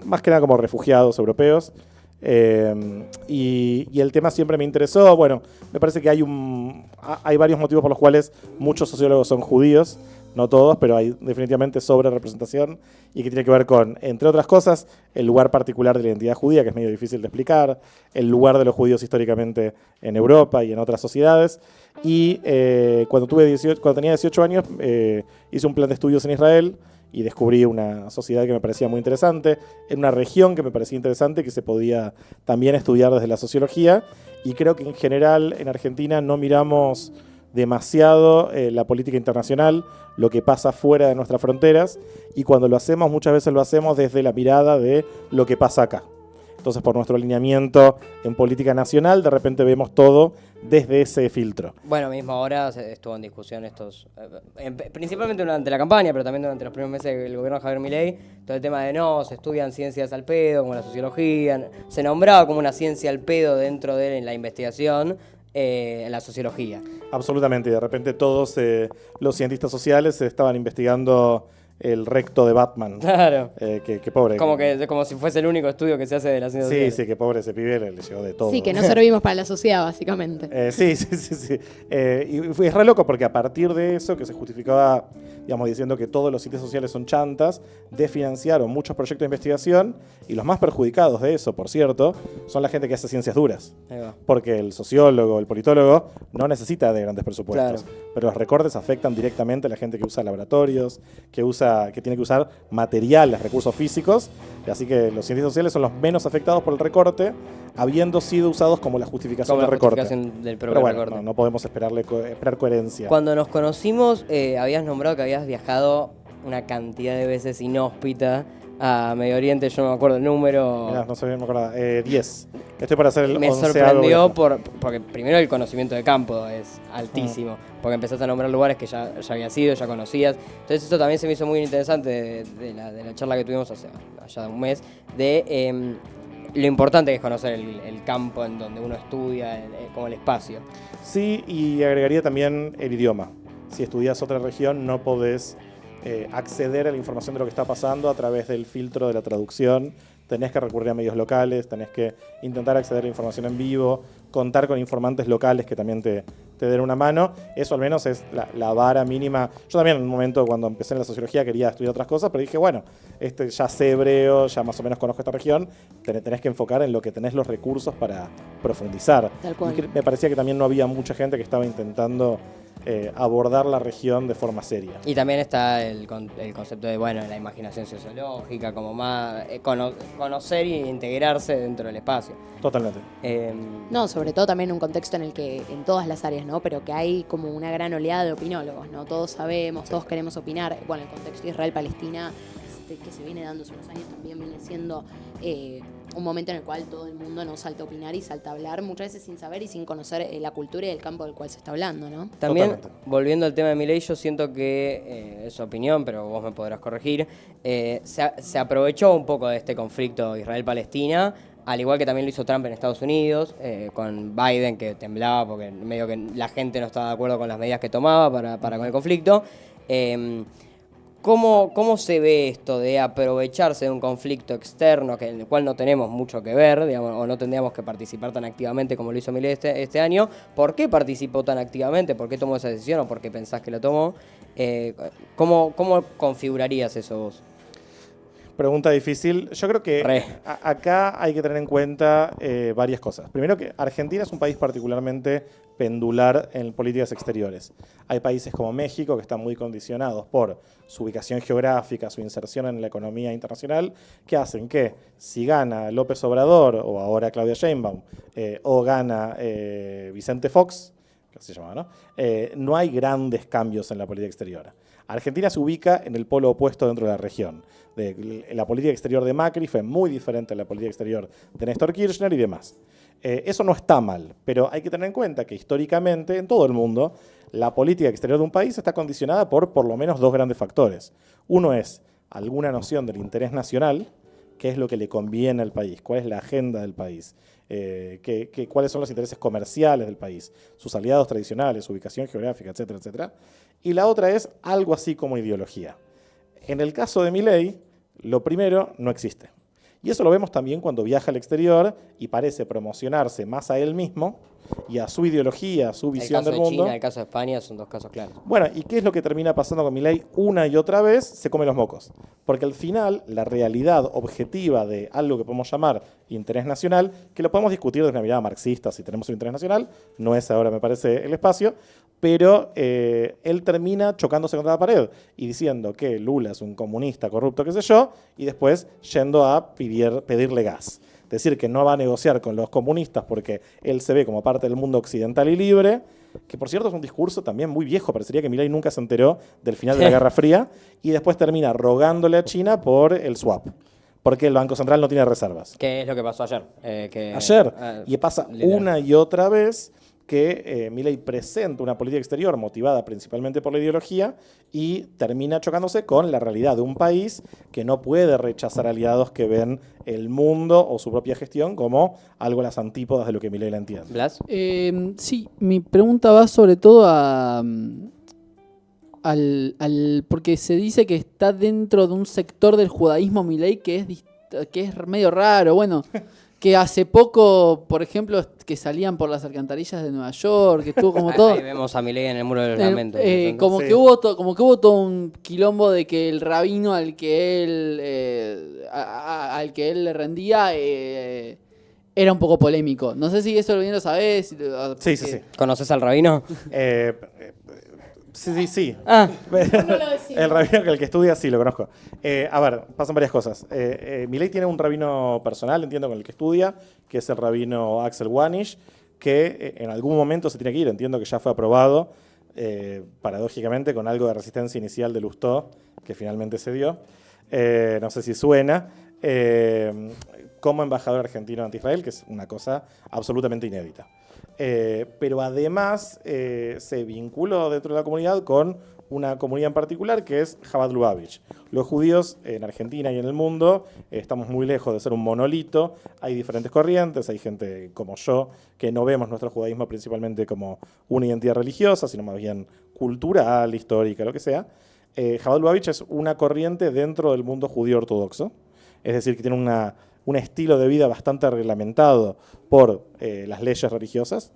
más que nada como refugiados europeos. Y el tema siempre me interesó. Bueno, me parece que hay varios motivos por los cuales muchos sociólogos son judíos. No todos, pero hay definitivamente sobre representación y que tiene que ver con, entre otras cosas, el lugar particular de la identidad judía, que es medio difícil de explicar, el lugar de los judíos históricamente en Europa y en otras sociedades. Y cuando tenía 18 años, hice un plan de estudios en Israel y descubrí una sociedad que me parecía muy interesante, en una región que me parecía interesante, que se podía también estudiar desde la sociología. Y creo que en general en Argentina no miramos demasiado la política internacional, lo que pasa fuera de nuestras fronteras, y cuando lo hacemos, muchas veces lo hacemos desde la mirada de lo que pasa acá. Entonces, por nuestro alineamiento en política nacional, de repente vemos todo desde ese filtro.
Bueno, mismo ahora estuvo en discusión principalmente durante la campaña, pero también durante los primeros meses del gobierno de Javier Milei, todo el tema de se estudian ciencias al pedo, como la sociología, se nombraba como una ciencia al pedo dentro de la investigación, en la sociología.
Absolutamente, y de repente todos los cientistas sociales estaban investigando el recto de Batman.
Claro.
Que pobre.
Como si fuese el único estudio que se hace de la ciencia social.
Sí, que pobre ese pibe, le llegó de todo.
Sí, que no servimos para la sociedad, básicamente.
Sí. Y es re loco porque a partir de eso, que se justificaba, digamos, diciendo que todos los sitios sociales son chantas, desfinanciaron muchos proyectos de investigación, y los más perjudicados de eso, por cierto, son la gente que hace ciencias duras.
Ahí va.
Porque el sociólogo, el politólogo, no necesita de grandes presupuestos.
Claro.
Pero los recortes afectan directamente a la gente que usa laboratorios, que tiene que usar materiales, recursos físicos. Así que los científicos sociales son los menos afectados por el recorte, habiendo sido usados como la justificación
Como la
del recorte.
justificación del propio
Pero bueno,
recorte.
no podemos esperar coherencia.
Cuando nos conocimos, habías nombrado que habías viajado una cantidad de veces inhóspita a Medio Oriente, yo no me acuerdo el número.
Mirá, no sé bien, me acordaba. 10. Estoy para hacer el 11º
Me sorprendió
viaje.
porque primero el conocimiento de campo es altísimo, porque empezaste a nombrar lugares que ya habías ido, ya conocías. Entonces eso también se me hizo muy interesante de la charla que tuvimos allá de un mes, de lo importante que es conocer el campo en donde uno estudia, como el espacio.
Sí, y agregaría también el idioma. Si estudias otra región, no podés acceder a la información de lo que está pasando a través del filtro de la traducción. Tenés que recurrir a medios locales, tenés que intentar acceder a la información en vivo, contar con informantes locales que también te den una mano. Eso al menos es la vara mínima. Yo también en un momento cuando empecé en la sociología quería estudiar otras cosas, pero dije, bueno, ya sé hebreo, ya más o menos conozco esta región, tenés que enfocar en lo que tenés los recursos para profundizar.
Tal cual.
Y me parecía que también no había mucha gente que estaba intentando abordar la región de forma seria.
Y también está el concepto de, la imaginación sociológica, como más conocer e integrarse dentro del espacio.
Totalmente.
No, sobre todo también en un contexto en el que, en todas las áreas, ¿no? Pero que hay como una gran oleada de opinólogos, ¿no? Todos sabemos, todos queremos opinar. Bueno, el contexto de Israel-Palestina, que se viene dando hace unos años, también viene siendo un momento en el cual todo el mundo no salta a opinar y salta a hablar, muchas veces sin saber y sin conocer la cultura y el campo del cual se está hablando, ¿no?
También,
Totalmente.
volviendo al tema de Milei, yo siento que, es su opinión, pero vos me podrás corregir, se aprovechó un poco de este conflicto Israel-Palestina, al igual que también lo hizo Trump en Estados Unidos, con Biden, que temblaba porque medio que la gente no estaba de acuerdo con las medidas que tomaba para con el conflicto. ¿Cómo se ve esto de aprovecharse de un conflicto externo en el cual no tenemos mucho que ver, digamos, o no tendríamos que participar tan activamente como lo hizo Milei este año? ¿Por qué participó tan activamente? ¿Por qué tomó esa decisión o por qué pensás que la tomó? ¿Cómo configurarías eso vos?
Pregunta difícil. Yo creo que acá hay que tener en cuenta varias cosas. Primero, que Argentina es un país particularmente pendular en políticas exteriores. Hay países como México que están muy condicionados por su ubicación geográfica, su inserción en la economía internacional, que hacen que si gana López Obrador o ahora Claudia Sheinbaum o gana Vicente Fox, que se llama, ¿no? No hay grandes cambios en la política exterior. Argentina se ubica en el polo opuesto dentro de la región. La política exterior de Macri fue muy diferente a la política exterior de Néstor Kirchner y demás. Eso no está mal, pero hay que tener en cuenta que históricamente en todo el mundo la política exterior de un país está condicionada por lo menos dos grandes factores. Uno es alguna noción del interés nacional, qué es lo que le conviene al país, cuál es la agenda del país, cuáles son los intereses comerciales del país, sus aliados tradicionales, su ubicación geográfica, etcétera, etcétera. Y la otra es algo así como ideología. En el caso de Milei, lo primero no existe. Y eso lo vemos también cuando viaja al exterior y parece promocionarse más a él mismo y a su ideología, a su
El
visión
caso
del
de
mundo.
China, el caso de España son dos casos claros.
Bueno, ¿y qué es lo que termina pasando con Milei una y otra vez? Se come los mocos. Porque al final, la realidad objetiva de algo que podemos llamar interés nacional, que lo podemos discutir desde una mirada marxista si tenemos un interés nacional, no es ahora, me parece, el espacio, pero él termina chocándose contra la pared y diciendo que Lula es un comunista corrupto, qué sé yo, y después yendo a pedirle gas. Decir que no va a negociar con los comunistas porque él se ve como parte del mundo occidental y libre, que por cierto es un discurso también muy viejo, parecería que Milei nunca se enteró del final de la Guerra Fría, y después termina rogándole a China por el swap, porque el Banco Central no tiene reservas.
¿Qué es lo que pasó ayer?
Ayer, y pasa
literal.
una y otra vez que Milei presenta una política exterior motivada principalmente por la ideología y termina chocándose con la realidad de un país que no puede rechazar aliados que ven el mundo o su propia gestión como algo a las antípodas de lo que Milei la entiende.
¿Blas?
Sí, mi pregunta va sobre todo porque se dice que está dentro de un sector del judaísmo Milei que es medio raro, bueno, que hace poco, por ejemplo, que salían por las alcantarillas de Nueva York, que estuvo como todo.
Ahí vemos a Milei en el muro de los lamentos.
Como
Sí.
que hubo todo un quilombo de que el rabino al que él le rendía era un poco polémico. No sé si eso bien lo sabés.
Sí, sí, sí.
¿Conoces al rabino?
Sí.
Ah,
El rabino que el que estudia sí lo conozco. A ver, pasan varias cosas. Milei tiene un rabino personal, entiendo, con el que estudia, que es el rabino Axel Wanish, que en algún momento se tiene que ir. Entiendo que ya fue aprobado, paradójicamente, con algo de resistencia inicial de Lustó, que finalmente se dio. No sé si suena. Como embajador argentino ante Israel, que es una cosa absolutamente inédita. Pero además se vinculó dentro de la comunidad con una comunidad en particular que es Chabad Lubavitch. Los judíos en Argentina y en el mundo estamos muy lejos de ser un monolito, hay diferentes corrientes, hay gente como yo que no vemos nuestro judaísmo principalmente como una identidad religiosa, sino más bien cultural, histórica, lo que sea. Chabad Lubavitch es una corriente dentro del mundo judío ortodoxo, es decir, que tiene un estilo de vida bastante reglamentado por las leyes religiosas,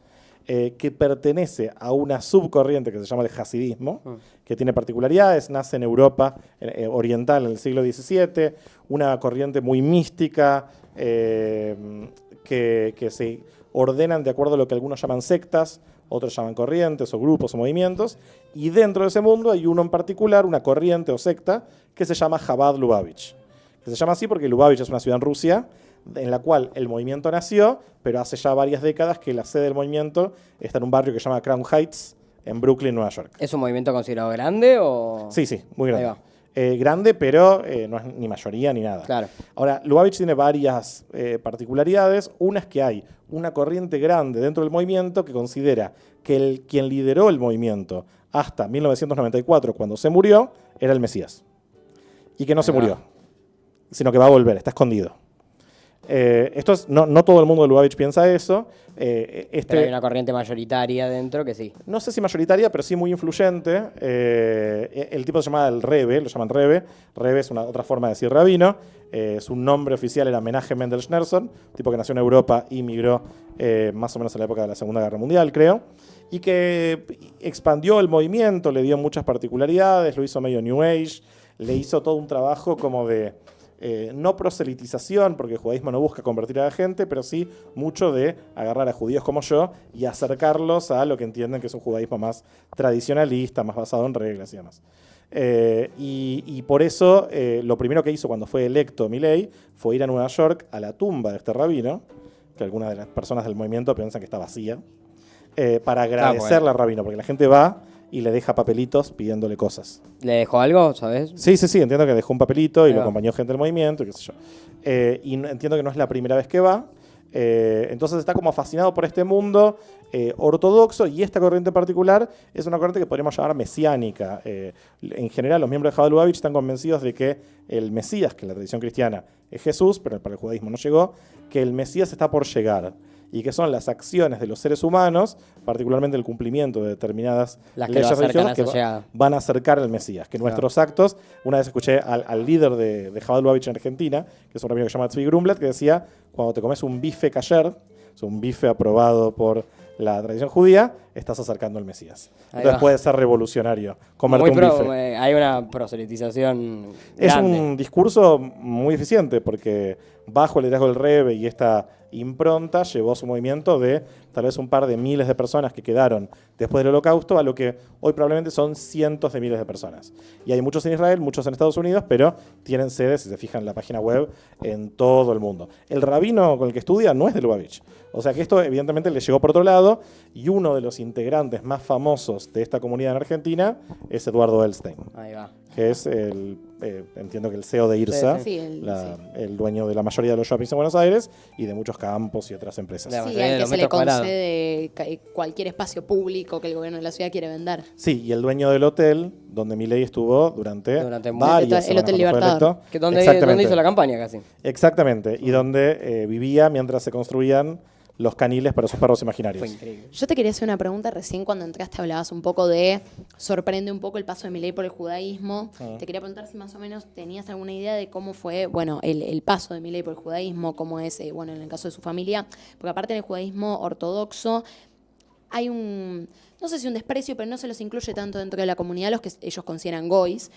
que pertenece a una subcorriente que se llama el hasidismo, que tiene particularidades, nace en Europa oriental en el siglo XVII, una corriente muy mística, que se ordenan de acuerdo a lo que algunos llaman sectas, otros llaman corrientes o grupos o movimientos, y dentro de ese mundo hay uno en particular, una corriente o secta, que se llama Chabad Lubavitch. Que se llama así porque Lubavitch es una ciudad en Rusia en la cual el movimiento nació, pero hace ya varias décadas que la sede del movimiento está en un barrio que se llama Crown Heights, en Brooklyn, Nueva York.
¿Es un movimiento considerado grande o...?
Sí, muy grande.
Ahí
Grande, pero no es ni mayoría ni nada.
Claro.
Ahora, Lubavitch tiene varias particularidades. Una es que hay una corriente grande dentro del movimiento que considera que quien lideró el movimiento hasta 1994, cuando se murió, era el Mesías. Y que no se murió, sino que va a volver, está escondido. Esto es, no todo el mundo de Lubavitch piensa eso.
Pero hay una corriente mayoritaria dentro que sí.
No sé si mayoritaria, pero sí muy influyente. El tipo se llamaba el Rebbe, lo llaman Rebbe. Rebbe es otra forma de decir rabino. Su nombre oficial era Menachem Mendel Schneerson, tipo que nació en Europa y migró más o menos en la época de la Segunda Guerra Mundial, creo. Y que expandió el movimiento, le dio muchas particularidades, lo hizo medio New Age, le hizo todo un trabajo como de... no proselitización, porque el judaísmo no busca convertir a la gente, pero sí mucho de agarrar a judíos como yo y acercarlos a lo que entienden que es un judaísmo más tradicionalista, más basado en reglas y demás. Y por eso lo primero que hizo cuando fue electo Milei fue ir a Nueva York a la tumba de este rabino, que algunas de las personas del movimiento piensan que está vacía, para agradecerle al rabino, porque la gente va y le deja papelitos pidiéndole cosas.
¿Le dejó algo, sabes?
Sí, entiendo que dejó un papelito y
Ahí
lo
va.
acompañó gente del movimiento y qué sé yo. Entiendo que no es la primera vez que va. Entonces está como fascinado por este mundo ortodoxo, y esta corriente en particular es una corriente que podríamos llamar mesiánica. En general, los miembros de Chabad Lubavitch están convencidos de que el Mesías, que en la tradición cristiana es Jesús, pero para el judaísmo no llegó, que el Mesías está por llegar y que son las acciones de los seres humanos, particularmente el cumplimiento de determinadas
Las que lo
leyes
acercan a
religiosas
esa llegada.
van a acercar al Mesías, que nuestros actos, una vez escuché al líder de Chabad Lubavitch en Argentina, que es un rabino que se llama Tzvi Grumblat, que decía, cuando te comes un bife kasher, es un bife aprobado por la tradición judía, estás acercando al Mesías.
Ahí
Entonces
va.
puede ser revolucionario comerte
Muy
un bife.
hay una proselitización
Es
grande.
un discurso muy eficiente porque bajo el liderazgo del Rebbe y esta impronta llevó su movimiento de tal vez un par de miles de personas que quedaron después del Holocausto a lo que hoy probablemente son cientos de miles de personas. Y hay muchos en Israel, muchos en Estados Unidos, pero tienen sedes, si se fijan en la página web, en todo el mundo. El rabino con el que estudia no es de Lubavitch. O sea que esto evidentemente le llegó por otro lado y uno de los integrantes más famosos de esta comunidad en Argentina es Eduardo Elstein,
Ahí va.
que es entiendo que el CEO de IRSA,
Sí,
el dueño de la mayoría de los shoppings en Buenos Aires y de muchos campos y otras empresas.
La
Sí,
mayoría de
al que
los
se le
metros cuadrados.
concede cualquier espacio público que el gobierno de la ciudad quiere vender.
Sí, y el dueño del hotel donde Milei estuvo durante
Durante
varias
el
semanas
Hotel
cuando fue
Libertador.
electo.
Que donde
Exactamente.
hizo la campaña casi.
Exactamente, y donde vivía mientras se construían los caniles para sus perros imaginarios.
Fue increíble.
Yo te quería hacer una pregunta. Recién cuando entraste hablabas un poco de sorprende un poco el paso de Milei por el judaísmo. Te quería preguntar si más o menos tenías alguna idea de cómo fue, bueno, el paso de Milei por el judaísmo, cómo es, bueno, en el caso de su familia, porque aparte en el judaísmo ortodoxo hay un, no sé si un desprecio, pero no se los incluye tanto dentro de la comunidad los que ellos consideran goys,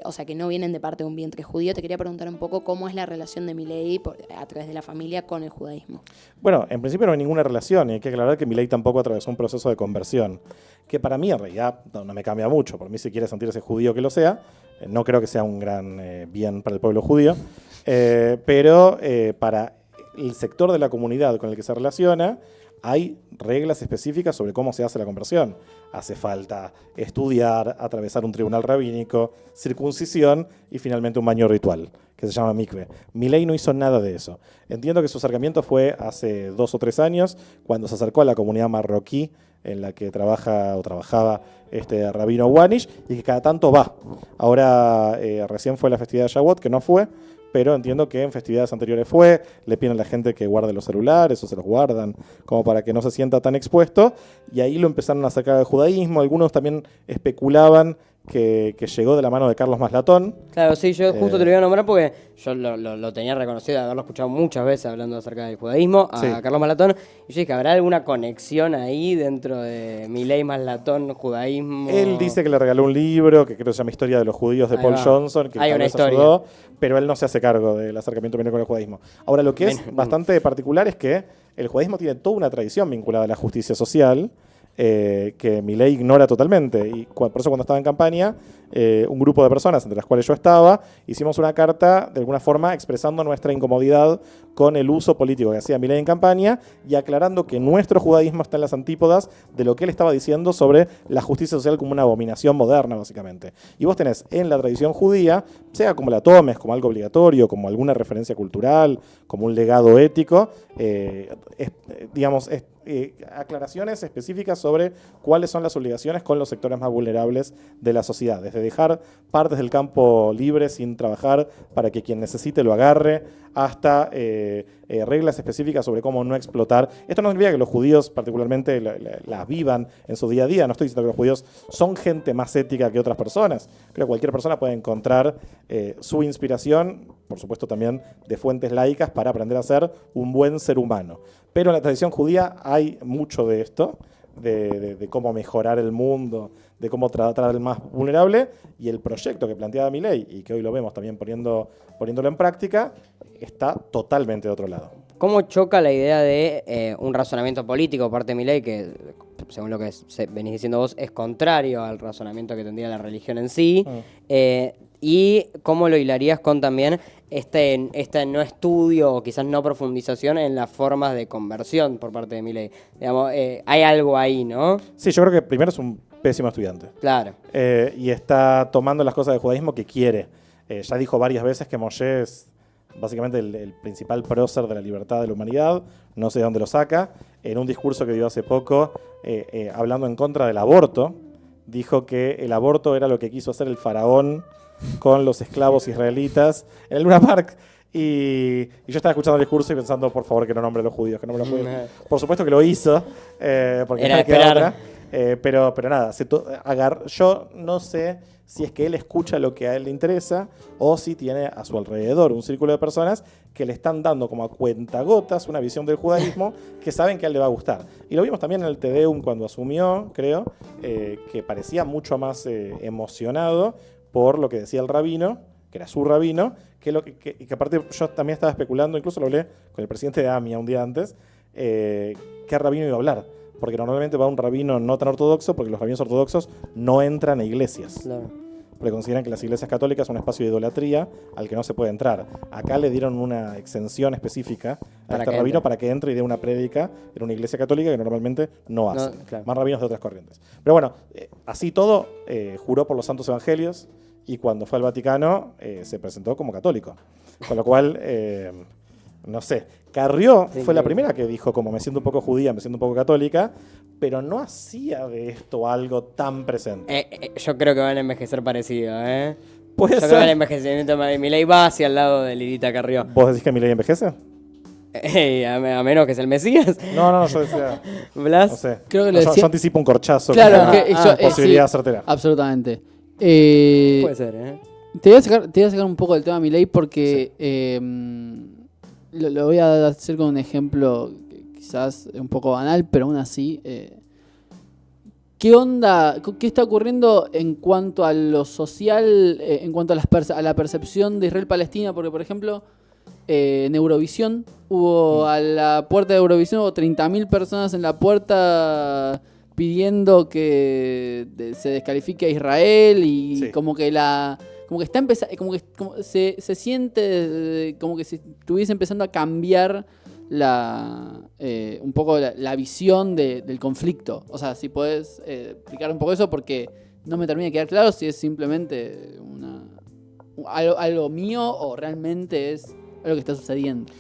o sea, que no vienen de parte de un vientre judío. Te quería preguntar un poco cómo es la relación de Milei a través de la familia con el judaísmo.
Bueno, en principio no hay ninguna relación y hay que aclarar que Milei tampoco atravesó un proceso de conversión, que para mí en realidad no me cambia mucho. Por mí si quiere sentirse judío que lo sea, no creo que sea un gran bien para el pueblo judío, pero para el sector de la comunidad con el que se relaciona, hay reglas específicas sobre cómo se hace la conversión. Hace falta estudiar, atravesar un tribunal rabínico, circuncisión y finalmente un baño ritual, que se llama mikve. Milei no hizo nada de eso. Entiendo que su acercamiento fue hace 2 o 3 años, cuando se acercó a la comunidad marroquí en la que trabajaba este rabino Wanish, y que cada tanto va. Ahora recién fue la festividad de Shavuot, que no fue, pero entiendo que en festividades anteriores fue, le piden a la gente que guarde los celulares o se los guardan, como para que no se sienta tan expuesto, y ahí lo empezaron a sacar del judaísmo. Algunos también especulaban que llegó de la mano de Carlos Maslatón.
Claro, sí, yo justo te lo iba a nombrar porque yo lo tenía reconocido de haberlo escuchado muchas veces hablando acerca del judaísmo a
Sí.
Carlos Maslatón. Y yo dije, ¿habrá alguna conexión ahí dentro de Milei, Maslatón, judaísmo?
Él dice que le regaló un libro, que creo que se llama Historia de los Judíos de
Ahí
Paul
va.
Johnson, que
Hay
tal
una
vez
historia.
ayudó, pero él no se hace cargo del acercamiento que viene con el judaísmo. Ahora, lo que es bastante particular es que el judaísmo tiene toda una tradición vinculada a la justicia social, que Milei ignora totalmente. Y por eso cuando estaba en campaña, un grupo de personas, entre las cuales yo estaba, hicimos una carta de alguna forma expresando nuestra incomodidad con el uso político que hacía Milei en campaña y aclarando que nuestro judaísmo está en las antípodas de lo que él estaba diciendo sobre la justicia social como una abominación moderna, básicamente. Y vos tenés en la tradición judía, sea como la tomes, como algo obligatorio, como alguna referencia cultural, como un legado ético, aclaraciones específicas sobre cuáles son las obligaciones con los sectores más vulnerables de la sociedad, desde dejar partes del campo libre sin trabajar para que quien necesite lo agarre, hasta reglas específicas sobre cómo no explotar. Esto no significa que los judíos particularmente las vivan en su día a día, no estoy diciendo que los judíos son gente más ética que otras personas. Creo que cualquier persona puede encontrar su inspiración, por supuesto también de fuentes laicas, para aprender a ser un buen ser humano. Pero en la tradición judía hay mucho de esto, de cómo mejorar el mundo, de cómo tratar al más vulnerable, y el proyecto que planteaba Milei, y que hoy lo vemos también poniéndolo en práctica, está totalmente de otro lado.
¿Cómo choca la idea de un razonamiento político por parte de Milei que, según lo que venís diciendo vos, es contrario al razonamiento que tendría la religión en sí? ¿Y cómo lo hilarías con también este no estudio o quizás no profundización en las formas de conversión por parte de Milei? Digamos, hay algo ahí, ¿no?
Sí, yo creo que primero es un pésimo estudiante.
Claro.
Y está tomando las cosas del judaísmo que quiere. Ya dijo varias veces que Moshe es básicamente el principal prócer de la libertad de la humanidad. No sé de dónde lo saca. En un discurso que dio hace poco, hablando en contra del aborto, dijo que el aborto era lo que quiso hacer el faraón con los esclavos israelitas en el Luna Park. Y yo estaba escuchando el discurso y pensando, por favor, que no nombre a los judíos, que nombre a los judíos. Por supuesto que lo hizo, porque
Era
no le queda
esperar.
otra. Pero nada, yo no sé si es que él escucha lo que a él le interesa o si tiene a su alrededor un círculo de personas que le están dando como a cuentagotas una visión del judaísmo que saben que a él le va a gustar. Y lo vimos también en el Te Deum cuando asumió, creo, que parecía mucho más emocionado por lo que decía el rabino, que era su rabino, y que aparte yo también estaba especulando, incluso lo hablé con el presidente de AMIA un día antes, qué rabino iba a hablar. Porque normalmente va un rabino no tan ortodoxo, porque los rabinos ortodoxos no entran a iglesias.
Claro.
Porque consideran que las iglesias católicas son un espacio de idolatría al que no se puede entrar. Acá le dieron una exención específica a
Para
este
que
rabino
entre.
para que entre y dé una prédica en una iglesia católica que normalmente no hace.
claro.
Más rabinos de otras corrientes. Pero bueno, así todo, juró por los santos evangelios y cuando fue al Vaticano se presentó como católico. Con lo cual, no sé, Carrió
Sí,
fue la
increíble.
primera que dijo como me siento un poco judía, me siento un poco católica, pero no hacía de esto algo tan presente.
Yo creo que van a envejecer parecido, ¿eh?
Puede
Yo creo que el
ser.
envejecimiento de Milei va hacia el lado de Lidita Carrió.
¿Vos decís que Milei envejece?
A menos que es el Mesías.
No, yo decía,
Blas.
no sé.
Creo que
No,
lo
yo
decía-
anticipo un corchazo.
Claro,
como
que yo,
posibilidad
sí,
certera.
absolutamente.
Puede ser, ¿eh?
Te voy a sacar un poco del tema Milei porque lo voy a hacer con un ejemplo que quizás un poco banal, pero aún así. ¿Qué onda? ¿Qué está ocurriendo en cuanto a lo social, en cuanto a la percepción de Israel-Palestina? Porque, por ejemplo, en Eurovisión, a la puerta de Eurovisión hubo 30.000 personas en la puerta pidiendo que se descalifique a Israel y
Sí.
como que está empezando, como se siente como que se estuviese empezando a cambiar un poco la visión del conflicto. O sea, si podés explicar un poco eso, porque no me termina de quedar claro si es simplemente algo mío o realmente es algo que está sucediendo.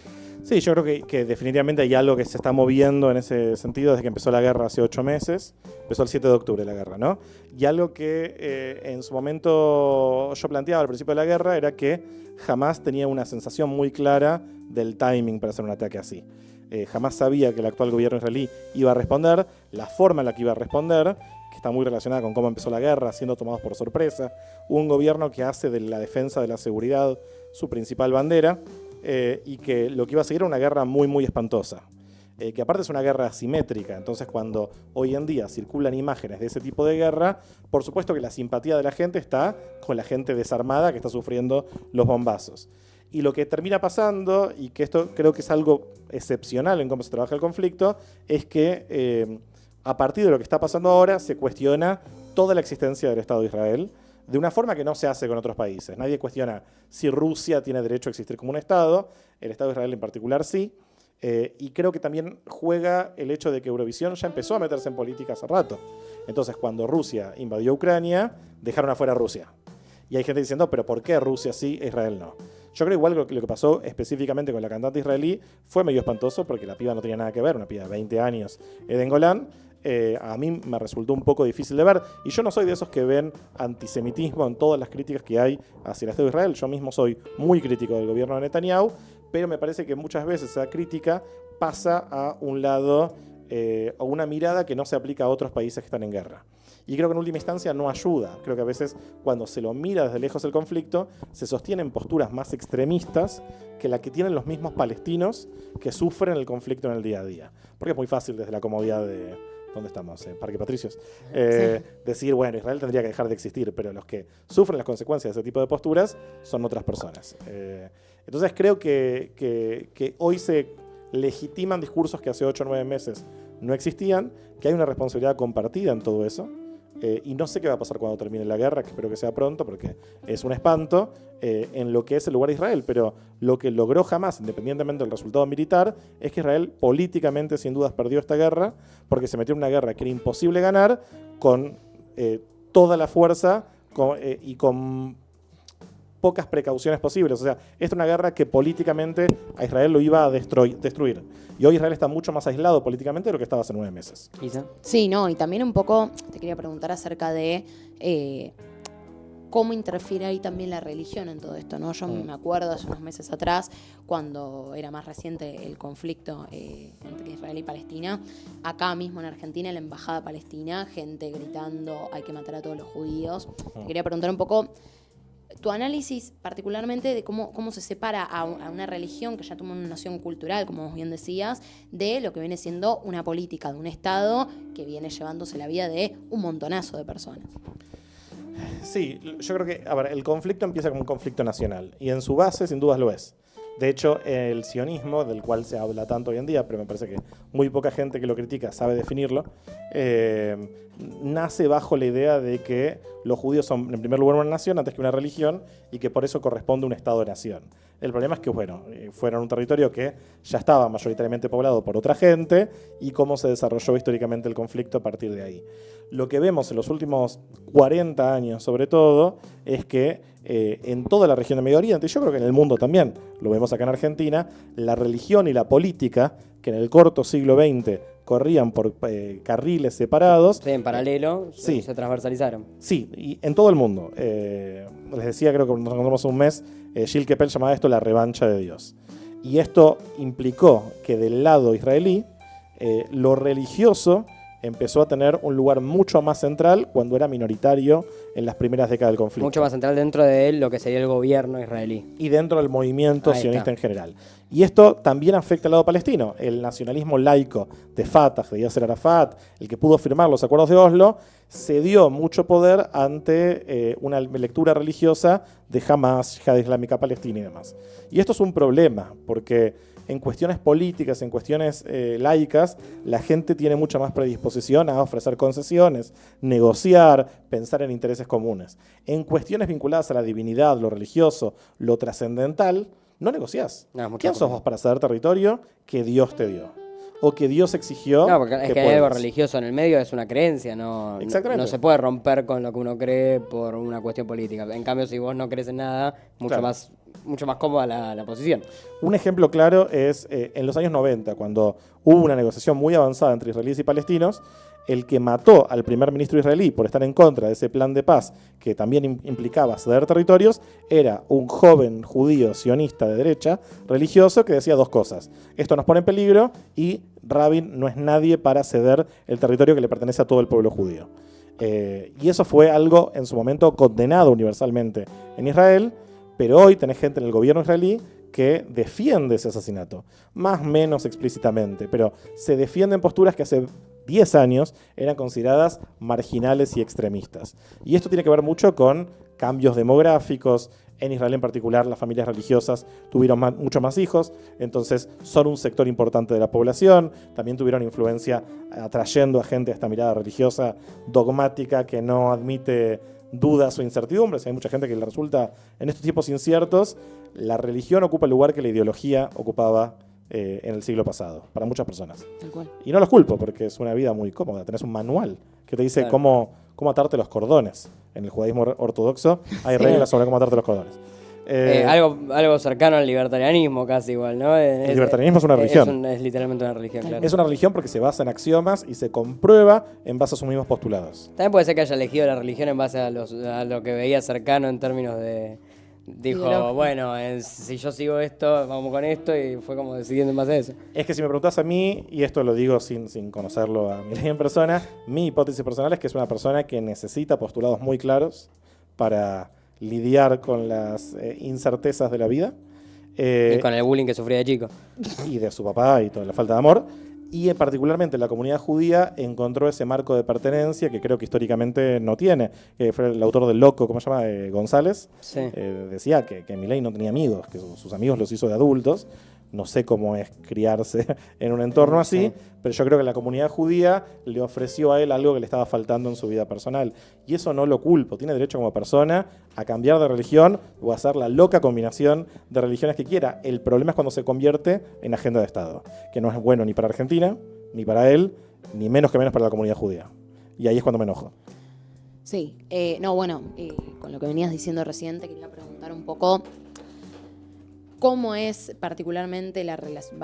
Sí, yo creo que definitivamente hay algo que se está moviendo en ese sentido desde que empezó la guerra hace 8 meses. Empezó el 7 de octubre la guerra, ¿no? Y algo que en su momento yo planteaba al principio de la guerra era que Hamás tenía una sensación muy clara del timing para hacer un ataque así. Hamás sabía que el actual gobierno israelí iba a responder, la forma en la que iba a responder, que está muy relacionada con cómo empezó la guerra, siendo tomados por sorpresa. Un gobierno que hace de la defensa de la seguridad su principal bandera. Y que lo que iba a seguir era una guerra muy, muy espantosa. Que aparte es una guerra asimétrica, entonces cuando hoy en día circulan imágenes de ese tipo de guerra, por supuesto que la simpatía de la gente está con la gente desarmada que está sufriendo los bombazos. Y lo que termina pasando, y que esto creo que es algo excepcional en cómo se trabaja el conflicto, es que a partir de lo que está pasando ahora se cuestiona toda la existencia del Estado de Israel, de una forma que no se hace con otros países. Nadie cuestiona si Rusia tiene derecho a existir como un Estado, el Estado de Israel en particular sí, y creo que también juega el hecho de que Eurovisión ya empezó a meterse en política hace rato. Entonces, cuando Rusia invadió Ucrania, dejaron afuera a Rusia. Y hay gente diciendo, pero ¿por qué Rusia sí e Israel no? Yo creo igual que lo que pasó específicamente con la cantante israelí fue medio espantoso porque la piba no tenía nada que ver, una piba de 20 años, Eden Golan. A mí me resultó un poco difícil de ver y yo no soy de esos que ven antisemitismo en todas las críticas que hay hacia el Estado de Israel. Yo mismo soy muy crítico del gobierno de Netanyahu, pero me parece que muchas veces esa crítica pasa a un lado o una mirada que no se aplica a otros países que están en guerra. Y creo que en última instancia no ayuda. Creo que a veces cuando se lo mira desde lejos el conflicto, se sostienen posturas más extremistas que la que tienen los mismos palestinos que sufren el conflicto en el día a día. Porque es muy fácil desde la comodidad de... ¿Dónde estamos? En Parque Patricios. Decir, bueno, Israel tendría que dejar de existir, pero los que sufren las consecuencias de ese tipo de posturas son otras personas. Entonces creo que hoy se legitiman discursos que hace 8 o 9 meses no existían, que hay una responsabilidad compartida en todo eso. Y no sé qué va a pasar cuando termine la guerra, que espero que sea pronto, porque es un espanto en lo que es el lugar de Israel. Pero lo que logró Hamás, independientemente del resultado militar, es que Israel políticamente, sin dudas, perdió esta guerra, porque se metió en una guerra que era imposible ganar con toda la fuerza y con pocas precauciones posibles. O sea, esta es una guerra que políticamente a Israel lo iba a destruir. Y hoy Israel está mucho más aislado políticamente de lo que estaba hace 9 meses.
Quizá.
Sí, no, y también un poco te quería preguntar acerca de cómo interfiere ahí también la religión en todo esto, ¿no? Yo me acuerdo hace unos meses atrás, cuando era más reciente el conflicto entre Israel y Palestina, acá mismo en Argentina, en la embajada palestina, gente gritando hay que matar a todos los judíos. Te quería preguntar un poco tu análisis particularmente de cómo se separa a una religión que ya toma una noción cultural, como vos bien decías, de lo que viene siendo una política de un Estado que viene llevándose la vida de un montonazo de personas.
Sí, yo creo que, a ver, el conflicto empieza como un conflicto nacional y en su base sin dudas lo es. De hecho, el sionismo, del cual se habla tanto hoy en día, pero me parece que muy poca gente que lo critica sabe definirlo, nace bajo la idea de que los judíos son, en primer lugar, una nación antes que una religión y que por eso corresponde un Estado-nación. El problema es que, bueno, fueron un territorio que ya estaba mayoritariamente poblado por otra gente y cómo se desarrolló históricamente el conflicto a partir de ahí. Lo que vemos en los últimos 40 años, sobre todo, es que en toda la región de Medio Oriente, y yo creo que en el mundo también, lo vemos acá en Argentina, la religión y la política, que en el corto siglo XX corrían por carriles separados.
Sí, en paralelo,
sí,
se transversalizaron.
Sí, y en todo el mundo. Les decía, creo que nos encontramos un mes, Gilles Kepel llamaba esto la revancha de Dios. Y esto implicó que del lado israelí, lo religioso empezó a tener un lugar mucho más central cuando era minoritario en las primeras décadas del conflicto.
Mucho más central dentro de lo que sería el gobierno israelí.
Y dentro del movimiento
Ahí
sionista
está.
en general. Y esto también afecta al lado palestino. El nacionalismo laico de Fatah, de Yasser Arafat, el que pudo firmar los acuerdos de Oslo, cedió mucho poder ante una lectura religiosa de Hamas, Jihad Islámica Palestina y demás. Y esto es un problema, porque en cuestiones políticas, en cuestiones laicas, la gente tiene mucha más predisposición a ofrecer concesiones, negociar, pensar en intereses comunes. En cuestiones vinculadas a la divinidad, lo religioso, lo trascendental, no negociás.
No,
¿Quién sos vos para ceder territorio que Dios te dio? O que Dios exigió.
No, porque es que hay algo
puedas.
religioso en el medio, es una creencia,
Exactamente.
no se puede romper con lo que uno cree por una cuestión política. En cambio, si vos no crees en nada, mucho más cómoda la posición.
Un ejemplo claro es en los años 90, cuando hubo una negociación muy avanzada entre israelíes y palestinos, el que mató al primer ministro israelí por estar en contra de ese plan de paz, que también implicaba ceder territorios, era un joven judío sionista de derecha, religioso, que decía dos cosas. Esto nos pone en peligro y Rabin no es nadie para ceder el territorio que le pertenece a todo el pueblo judío. Y eso fue algo en su momento condenado universalmente en Israel, pero hoy tenés gente en el gobierno israelí que defiende ese asesinato, más o menos explícitamente, pero se defienden posturas que hace 10 años eran consideradas marginales y extremistas. Y esto tiene que ver mucho con cambios demográficos. En Israel en particular, las familias religiosas tuvieron mucho más hijos, entonces son un sector importante de la población. También tuvieron influencia atrayendo a gente a esta mirada religiosa dogmática que no admite dudas o incertidumbres. Hay mucha gente que le resulta, en estos tiempos inciertos, la religión ocupa el lugar que la ideología ocupaba en el siglo pasado, para muchas personas.
Tal cual.
Y no los culpo, porque es una vida muy cómoda. Tenés un manual que te dice cómo atarte los cordones. En el judaísmo ortodoxo hay reglas sobre cómo atarte los cordones.
Algo cercano al libertarianismo casi igual, ¿no?
El libertarianismo es una religión.
Es literalmente una religión, claro.
Es una religión porque se basa en axiomas y se comprueba en base a sus mismos postulados.
También puede ser que haya elegido la religión en base a lo que veía cercano en términos de... Dijo,
Ideológico.
bueno, si yo sigo esto, vamos con esto, y fue como decidiendo en base a eso.
Es que si me preguntás a mí, y esto lo digo sin conocerlo a Milei en persona, mi hipótesis personal es que es una persona que necesita postulados muy claros para lidiar con las incertezas de la vida.
Y con el bullying que sufría de chico.
Y de su papá y toda la falta de amor. Y particularmente la comunidad judía encontró ese marco de pertenencia que creo que históricamente no tiene. Fue el autor del Loco, ¿cómo se llama? González.
Sí.
Decía que Milei no tenía amigos, que sus amigos los hizo de adultos. No sé cómo es criarse en un entorno así,
Sí.
pero yo creo que la comunidad judía le ofreció a él algo que le estaba faltando en su vida personal. Y eso no lo culpo. Tiene derecho como persona a cambiar de religión o a hacer la loca combinación de religiones que quiera. El problema es cuando se convierte en agenda de Estado, que no es bueno ni para Argentina, ni para él, ni menos que menos para la comunidad judía. Y ahí es cuando me enojo.
Sí, con lo que venías diciendo recién, te quería preguntar un poco cómo es particularmente la relación,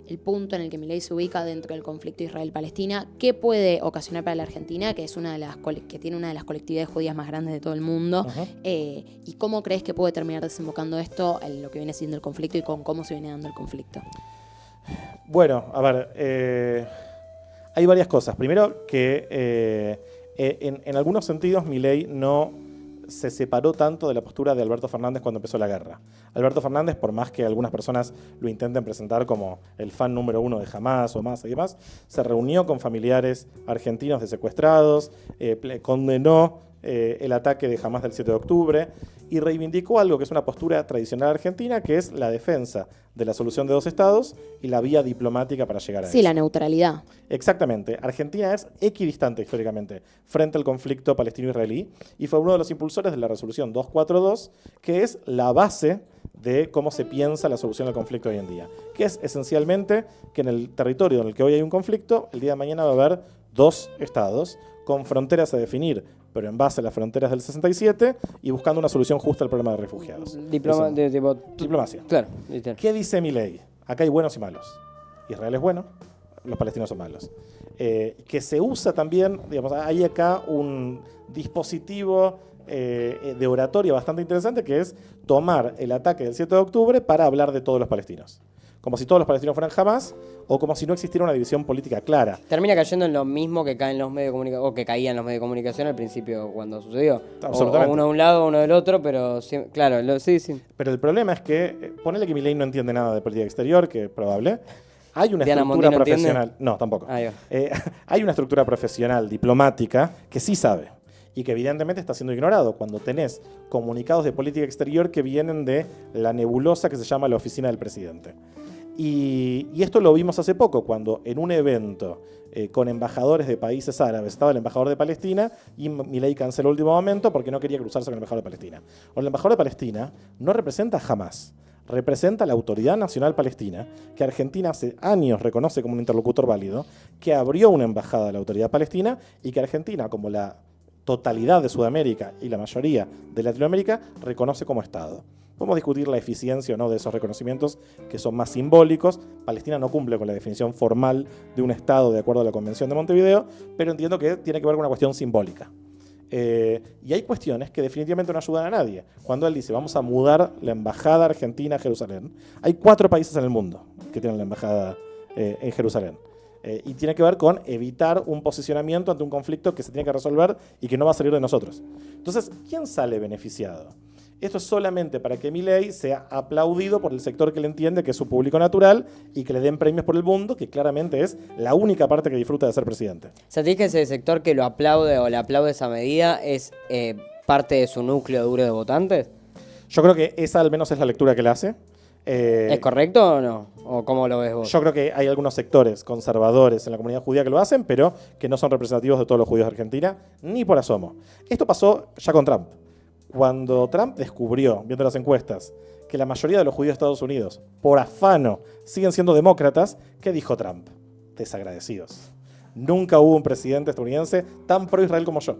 el punto en el que Milei se ubica dentro del conflicto Israel-Palestina, qué puede ocasionar para la Argentina, que es que tiene una de las colectividades judías más grandes de todo el mundo, y cómo crees que puede terminar desembocando esto en lo que viene siendo el conflicto y con cómo se viene dando el conflicto.
Bueno, a ver, hay varias cosas. Primero que en algunos sentidos Milei no se separó tanto de la postura de Alberto Fernández cuando empezó la guerra. Alberto Fernández, por más que algunas personas lo intenten presentar como el fan número 1 de Hamás o más y demás, se reunió con familiares argentinos de secuestrados, condenó el ataque de Hamás del 7 de octubre y reivindicó algo que es una postura tradicional argentina, que es la defensa de la solución de dos estados y la vía diplomática para llegar a eso.
Sí, la neutralidad.
Exactamente. Argentina es equidistante históricamente frente al conflicto palestino-israelí y fue uno de los impulsores de la resolución 242, que es la base de cómo se piensa la solución del conflicto hoy en día, que es esencialmente que en el territorio en el que hoy hay un conflicto, el día de mañana va a haber dos estados con fronteras a definir, pero en base a las fronteras del 67 y buscando una solución justa al problema de refugiados. Diplomacia.
Claro.
¿Qué dice Milei? Acá hay buenos y malos. Israel es bueno, los palestinos son malos. Que se usa también, digamos, hay acá un dispositivo de oratoria bastante interesante, que es tomar el ataque del 7 de octubre para hablar de todos los palestinos. Como si todos los palestinos fueran Hamás, o como si no existiera una división política clara.
Termina cayendo en lo mismo que caen los medios de comunicación, o que caían los medios de comunicación al principio cuando sucedió.
Absolutamente.
O uno de un lado, uno del otro, pero claro, sí.
Pero el problema es que, ponele que Milei no entiende nada de política exterior, que es probable. Hay una
Diana
estructura
Mondino
profesional.
entiende.
No, tampoco.
Ahí va.
Hay una estructura profesional, diplomática, que sí sabe. Y que evidentemente está siendo ignorado cuando tenés comunicados de política exterior que vienen de la nebulosa que se llama la oficina del presidente. Y esto lo vimos hace poco, cuando en un evento con embajadores de países árabes estaba el embajador de Palestina y Milei canceló el último momento porque no quería cruzarse con el embajador de Palestina. Ahora, el embajador de Palestina no representa a Hamás, representa a la Autoridad Nacional Palestina, que Argentina hace años reconoce como un interlocutor válido, que abrió una embajada a la Autoridad Palestina y que Argentina, como la totalidad de Sudamérica y la mayoría de Latinoamérica, reconoce como Estado. Podemos discutir la eficiencia o no de esos reconocimientos que son más simbólicos. Palestina no cumple con la definición formal de un Estado de acuerdo a la Convención de Montevideo, pero entiendo que tiene que ver con una cuestión simbólica. Y hay cuestiones que definitivamente no ayudan a nadie. Cuando él dice, vamos a mudar la embajada argentina a Jerusalén, hay 4 países en el mundo que tienen la embajada en Jerusalén. Y tiene que ver con evitar un posicionamiento ante un conflicto que se tiene que resolver y que no va a salir de nosotros. Entonces, ¿quién sale beneficiado? Esto es solamente para que Milei sea aplaudido por el sector que le entiende que es su público natural y que le den premios por el mundo, que claramente es la única parte que disfruta de ser presidente.
¿Sentís que ese sector que lo aplaude o le aplaude esa medida es parte de su núcleo duro de votantes?
Yo creo que esa al menos es la lectura que le hace.
¿Es correcto o no? ¿O cómo lo ves vos?
Yo creo que hay algunos sectores conservadores en la comunidad judía que lo hacen, pero que no son representativos de todos los judíos de Argentina, ni por asomo. Esto pasó ya con Trump. Cuando Trump descubrió, viendo las encuestas, que la mayoría de los judíos de Estados Unidos, por afano, siguen siendo demócratas, ¿qué dijo Trump? Desagradecidos. Nunca hubo un presidente estadounidense tan pro-Israel como yo.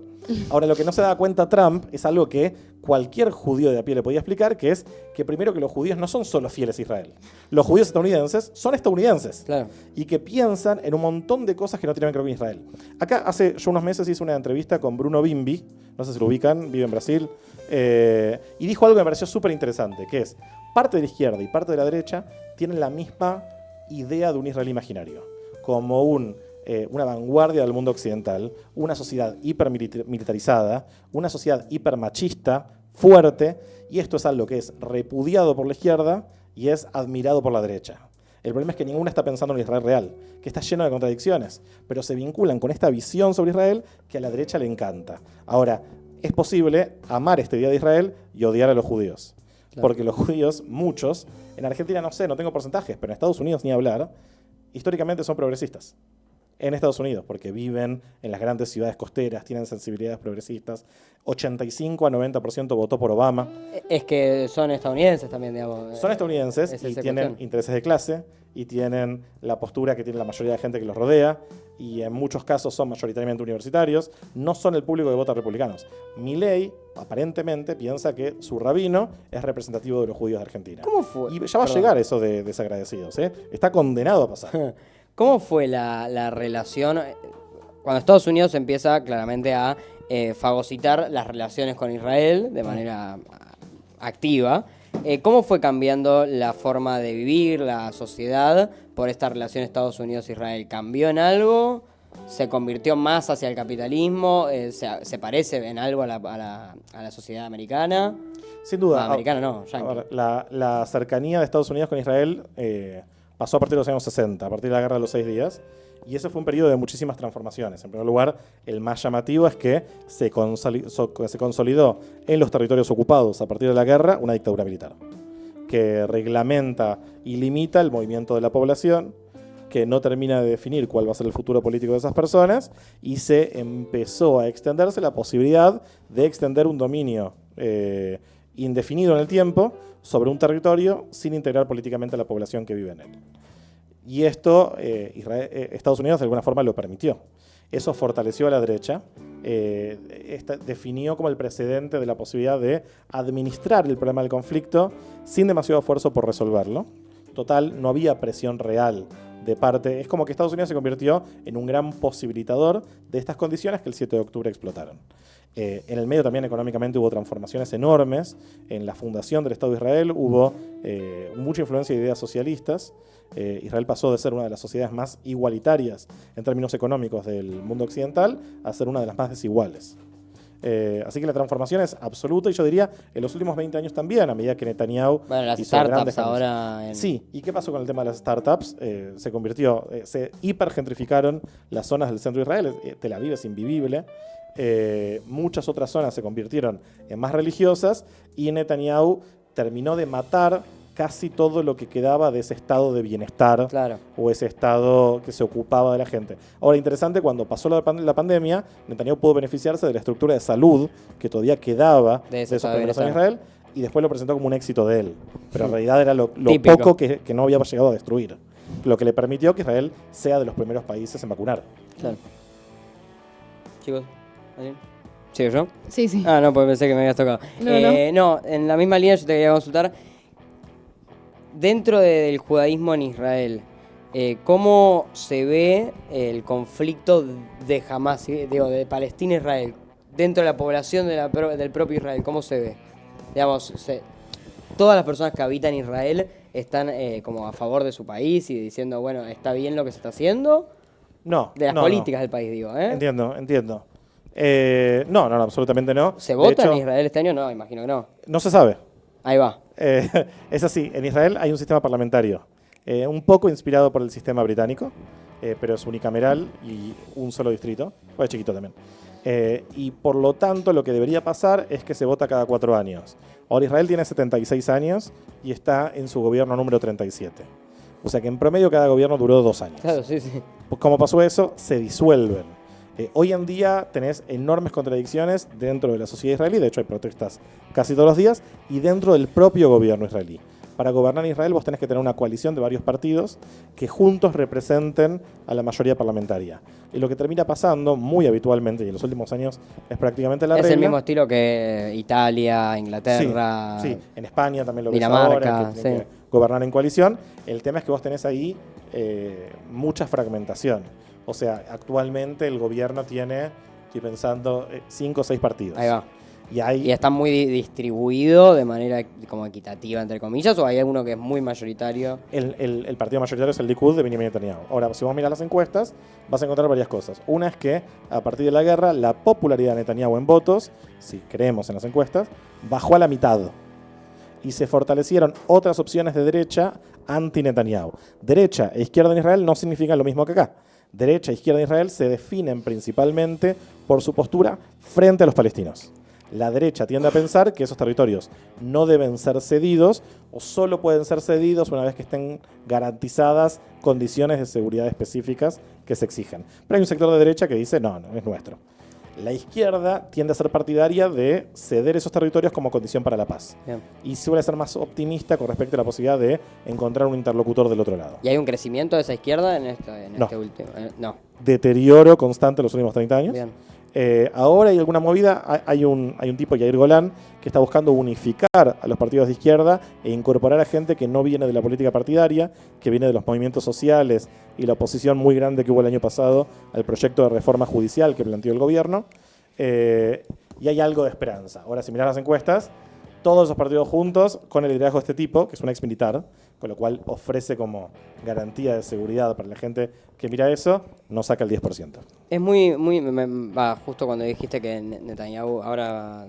Ahora, lo que no se da cuenta Trump es algo que cualquier judío de a pie le podía explicar, que es que primero que los judíos no son solo fieles a Israel. Los judíos estadounidenses son estadounidenses.
Claro.
Y que piensan en un montón de cosas que no tienen que ver con Israel. Acá, yo unos meses hice una entrevista con Bruno Bimbi, no sé si lo ubican, vive en Brasil, y dijo algo que me pareció súper interesante, que es, parte de la izquierda y parte de la derecha tienen la misma idea de un Israel imaginario, como una vanguardia del mundo occidental, una sociedad hipermilitarizada, una sociedad hipermachista, fuerte, y esto es algo que es repudiado por la izquierda y es admirado por la derecha. El problema es que ninguna está pensando en Israel real, que está lleno de contradicciones, pero se vinculan con esta visión sobre Israel que a la derecha le encanta. Ahora, es posible amar este Día de Israel y odiar a los judíos. Claro. Porque los judíos, muchos, en Argentina no sé, no tengo porcentajes, pero en Estados Unidos ni hablar, históricamente son progresistas. en Estados Unidos, porque viven en las grandes ciudades costeras, tienen sensibilidades progresistas. 85 a 90% votó por Obama.
Es que son estadounidenses también, digamos.
Son estadounidenses
Es
y
esa
tienen
cuestión.
intereses de clase y tienen la postura que tiene la mayoría de gente que los rodea y en muchos casos son mayoritariamente universitarios, no son el público que vota republicanos. Milei aparentemente piensa que su rabino es representativo de los judíos de Argentina.
¿Cómo fue?
Y ya va a
Perdón.
llegar eso de desagradecidos, ¿eh? Está condenado a pasar.
¿Cómo fue la relación cuando Estados Unidos empieza claramente a fagocitar las relaciones con Israel de manera activa? ¿Cómo fue cambiando la forma de vivir, la sociedad, por esta relación Estados Unidos-Israel? ¿Cambió en algo? ¿Se convirtió más hacia el capitalismo? ¿Se parece en algo a la sociedad americana?
Sin duda.
Americana no,
A
yankee.
ver, la cercanía de Estados Unidos con Israel pasó a partir de los años 60, a partir de la Guerra de los 6 días, y ese fue un periodo de muchísimas transformaciones. En primer lugar, el más llamativo es que se consolidó en los territorios ocupados a partir de la guerra una dictadura militar, que reglamenta y limita el movimiento de la población, que no termina de definir cuál va a ser el futuro político de esas personas, y se empezó a extenderse la posibilidad de extender un dominio indefinido en el tiempo sobre un territorio sin integrar políticamente a la población que vive en él. Y esto Estados Unidos de alguna forma lo permitió. Eso fortaleció a la derecha, definió como el precedente de la posibilidad de administrar el problema del conflicto sin demasiado esfuerzo por resolverlo. Total, no había presión real de parte. Es como que Estados Unidos se convirtió en un gran posibilitador de estas condiciones que el 7 de octubre explotaron. En el medio también económicamente hubo transformaciones enormes. En la fundación del Estado de Israel hubo mucha influencia de ideas socialistas. Israel pasó de ser una de las sociedades más igualitarias en términos económicos del mundo occidental a ser una de las más desiguales. Así que la transformación es absoluta y yo diría en los últimos 20 años también, a medida que Netanyahu
Bueno, las
hizo grandes
startups
cambios.
ahora...
Sí, ¿y qué pasó con el tema de las startups? Se hipergentrificaron las zonas del centro de Israel. Tel Aviv es invivible. Muchas otras zonas se convirtieron en más religiosas y Netanyahu terminó de matar casi todo lo que quedaba de ese estado de bienestar
Claro.
o ese estado que se ocupaba de la gente. Ahora, interesante, cuando pasó la pandemia, Netanyahu pudo beneficiarse de la estructura de salud que todavía quedaba
De
de
ese
esos
estado de
primeros años en
bienestar.
Israel y después lo presentó como un éxito de él. Pero en realidad era lo
Típico.
poco que no había llegado a destruir. Lo que le permitió que Israel sea de los primeros países en vacunar.
Claro. Chicos, ¿alguien? ¿Sigo yo?
Sí, sí.
Ah, no, porque pensé que me habías tocado. No, en la misma línea yo te quería consultar. Dentro del judaísmo en Israel, ¿cómo se ve el conflicto de Hamas, digo, de Palestina e Israel? Dentro de la población del propio Israel, ¿cómo se ve? Digamos, todas las personas que habitan Israel están como a favor de su país y diciendo, bueno, ¿está bien lo que se está haciendo?
No.
De las
no,
políticas del país, digo, ¿eh?
Entiendo. No, absolutamente no.
¿Se
De
vota
hecho,
en Israel este año? No, imagino que no.
No se sabe.
Ahí va.
Es así, en Israel hay un sistema parlamentario, un poco inspirado por el sistema británico, pero es unicameral y un solo distrito, o es chiquito también. Y por lo tanto lo que debería pasar es que se vota cada 4 años. Ahora Israel tiene 76 años y está en su gobierno número 37. O sea que en promedio cada gobierno duró 2 años.
Claro, sí, sí.
Como pasó eso, se disuelven. Hoy en día tenés enormes contradicciones dentro de la sociedad israelí, de hecho hay protestas casi todos los días, y dentro del propio gobierno israelí. Para gobernar Israel vos tenés que tener una coalición de varios partidos que juntos representen a la mayoría parlamentaria. Y lo que termina pasando muy habitualmente, y en los últimos años es prácticamente la
Es
regla.
el mismo estilo que Italia, Inglaterra.
Sí, en España también lo ves
Dinamarca,
ahora, que tienen
sí.
que gobernar en coalición. El tema es que vos tenés ahí mucha fragmentación. O sea, actualmente el gobierno tiene, estoy pensando, 5 o 6 partidos.
Ahí va.
Y
¿Y está muy distribuido de manera como equitativa, entre comillas, o hay alguno que es muy mayoritario?
el partido mayoritario es el Likud de Benjamin Netanyahu. Ahora, si vos mirás las encuestas, vas a encontrar varias cosas. Una es que, a partir de la guerra, la popularidad de Netanyahu en votos, si creemos en las encuestas, bajó a la mitad. Y se fortalecieron otras opciones de derecha anti-Netanyahu. Derecha e izquierda en Israel no significan lo mismo que acá. Derecha e izquierda en Israel se definen principalmente por su postura frente a los palestinos. La derecha tiende a pensar que esos territorios no deben ser cedidos o solo pueden ser cedidos una vez que estén garantizadas condiciones de seguridad específicas que se exigen. Pero hay un sector de derecha que dice, no, no es nuestro. La izquierda tiende a ser partidaria de ceder esos territorios como condición para la paz.
Bien.
Y suele ser más optimista con respecto a la posibilidad de encontrar un interlocutor del otro lado.
¿Y hay un crecimiento de esa izquierda en
No.
este último? No.
Deterioro constante en los últimos 30 años.
Bien.
Ahora hay alguna movida, hay un tipo, Yair Golán, que está buscando unificar a los partidos de izquierda e incorporar a gente que no viene de la política partidaria, que viene de los movimientos sociales y la oposición muy grande que hubo el año pasado al proyecto de reforma judicial que planteó el gobierno. Y hay algo de esperanza. Ahora, si mirás las encuestas, todos esos partidos juntos, con el liderazgo de este tipo, que es un ex militar, con lo cual ofrece como garantía de seguridad para la gente que mira eso, no saca el 10%.
Es justo cuando dijiste que Netanyahu ahora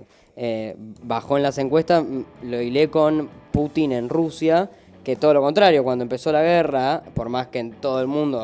bajó en las encuestas, lo hilé con Putin en Rusia, que todo lo contrario, cuando empezó la guerra, por más que en todo el mundo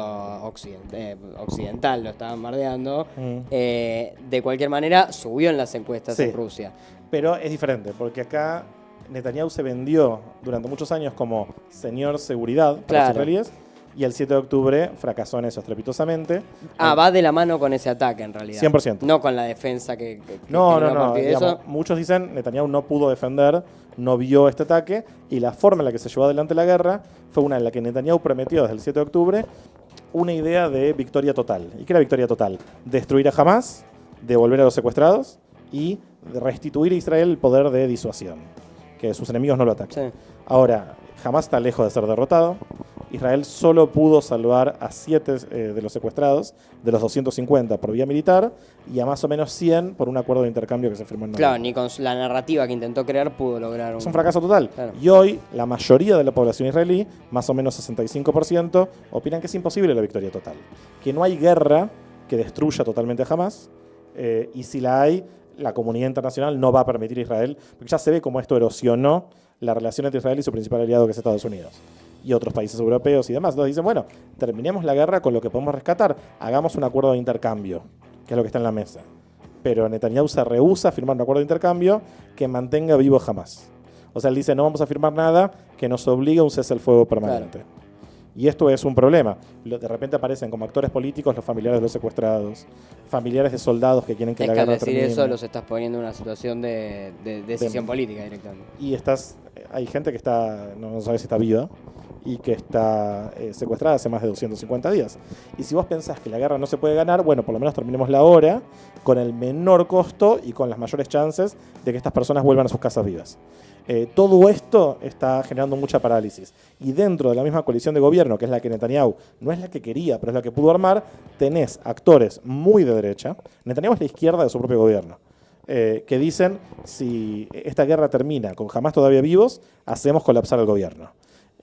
occidental lo estaban bardeando, de cualquier manera subió en las encuestas
Sí.
en Rusia.
Pero es diferente, porque acá Netanyahu se vendió durante muchos años como señor seguridad para
Claro.
los israelíes, y el 7 de octubre fracasó en eso estrepitosamente.
Va de la mano con ese ataque en realidad.
100%.
No con la defensa que
No,
generó a
no, no.
partir de
Digamos,
eso.
muchos dicen Netanyahu no pudo defender, no vio este ataque, y la forma en la que se llevó adelante la guerra fue una en la que Netanyahu prometió desde el 7 de octubre una idea de victoria total. ¿Y qué era victoria total? Destruir a Hamas, devolver a los secuestrados y de restituir a Israel el poder de disuasión, que sus enemigos no lo ataquen.
Sí.
Ahora, Hamas está lejos de ser derrotado. Israel solo pudo salvar a 7 de los secuestrados, de los 250 por vía militar, y a más o menos 100 por un acuerdo de intercambio que se firmó en
Claro,
noviembre.
ni con la narrativa que intentó crear pudo lograr
Es un fracaso total.
Claro.
Y hoy, la mayoría de la población israelí, más o menos 65%, opinan que es imposible la victoria total. Que no hay guerra que destruya totalmente a Hamas, y si la hay, la comunidad internacional no va a permitir a Israel, porque ya se ve cómo esto erosionó la relación entre Israel y su principal aliado, que es Estados Unidos, y otros países europeos y demás. Entonces dicen, bueno, terminemos la guerra con lo que podemos rescatar, hagamos un acuerdo de intercambio, que es lo que está en la mesa. Pero Netanyahu se rehúsa a firmar un acuerdo de intercambio que mantenga vivo Hamas. O sea, él dice, no vamos a firmar nada que nos obligue a un cese al fuego permanente.
Claro.
Y esto es un problema. De repente aparecen como actores políticos los familiares de los secuestrados, familiares de soldados que quieren que
Es
la
que al
guerra
decir
termine.
eso los estás poniendo en una situación de decisión política directamente.
Y hay gente que está, no sabe si está viva, y que está secuestrada hace más de 250 días. Y si vos pensás que la guerra no se puede ganar, bueno, por lo menos terminemos la hora con el menor costo y con las mayores chances de que estas personas vuelvan a sus casas vivas. Todo esto está generando mucha parálisis. Y dentro de la misma coalición de gobierno, que es la que Netanyahu no es la que quería, pero es la que pudo armar, tenés actores muy de derecha. Netanyahu es la izquierda de su propio gobierno. Que dicen, si esta guerra termina con Hamas todavía vivos, hacemos colapsar el gobierno.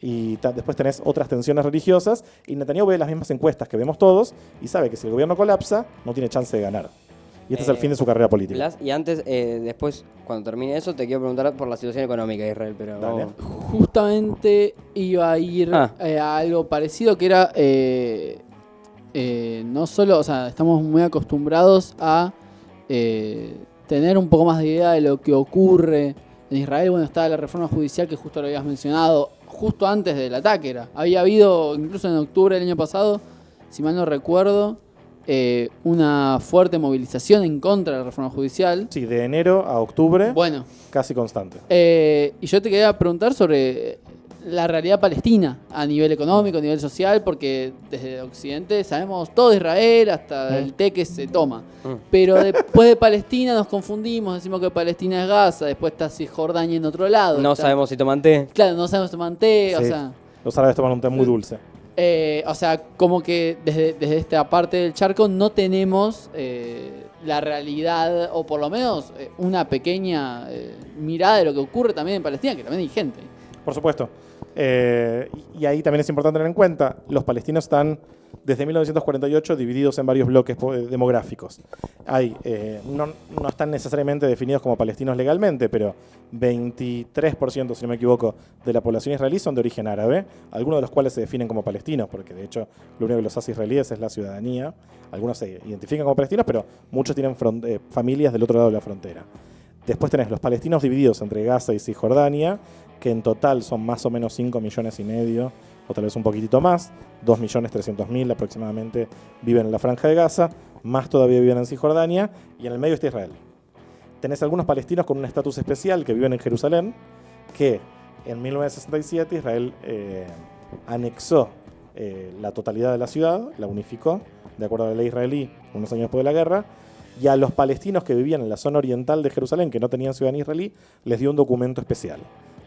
Y después tenés otras tensiones religiosas, y Netanyahu ve las mismas encuestas que vemos todos, y sabe que si el gobierno colapsa, no tiene chance de ganar. Y este es el fin de su carrera política.
Blas, y antes, después, cuando termine eso, te quiero preguntar por la situación económica de Israel, pero
Dale.
vamos.
Justamente iba a ir a algo parecido, que era no solo, o sea, estamos muy acostumbrados a tener un poco más de idea de lo que ocurre en Israel. Bueno, está la reforma judicial que justo lo habías mencionado, justo antes del ataque era. Había habido, incluso en octubre del año pasado, si mal no recuerdo, una fuerte movilización en contra de la reforma judicial.
Sí, de enero a octubre,
Bueno,
casi constante.
y yo te quería preguntar sobre la realidad palestina a nivel económico, a nivel social, porque desde Occidente sabemos todo de Israel hasta el té que se toma. Pero después de Palestina nos confundimos, decimos que Palestina es Gaza, después está Cisjordania en otro lado.
No sabemos si toman té.
Claro, no sabemos si toman té, o
Sí.
sea...
Los árabes toman un té muy dulce.
O sea, como que desde esta parte del charco no tenemos la realidad, o por lo menos una pequeña mirada de lo que ocurre también en Palestina, que también hay gente.
Por supuesto. Y ahí también es importante tener en cuenta, los palestinos están desde 1948 divididos en varios bloques demográficos. No están necesariamente definidos como palestinos legalmente, pero 23%, si no me equivoco, de la población israelí son de origen árabe, algunos de los cuales se definen como palestinos, porque de hecho lo único que los hace israelíes es la ciudadanía. Algunos se identifican como palestinos, pero muchos tienen familias del otro lado de la frontera. Después tenés los palestinos divididos entre Gaza y Cisjordania, que en total son más o menos 5,5 millones o tal vez un poquitito más, 2.300.000 aproximadamente viven en la Franja de Gaza, más todavía viven en Cisjordania, y en el medio está Israel. Tenés algunos palestinos con un estatus especial que viven en Jerusalén, que en 1967 Israel anexó la totalidad de la ciudad, la unificó, de acuerdo a la ley israelí, unos años después de la guerra, y a los palestinos que vivían en la zona oriental de Jerusalén, que no tenían ciudadanía israelí, les dio un documento especial,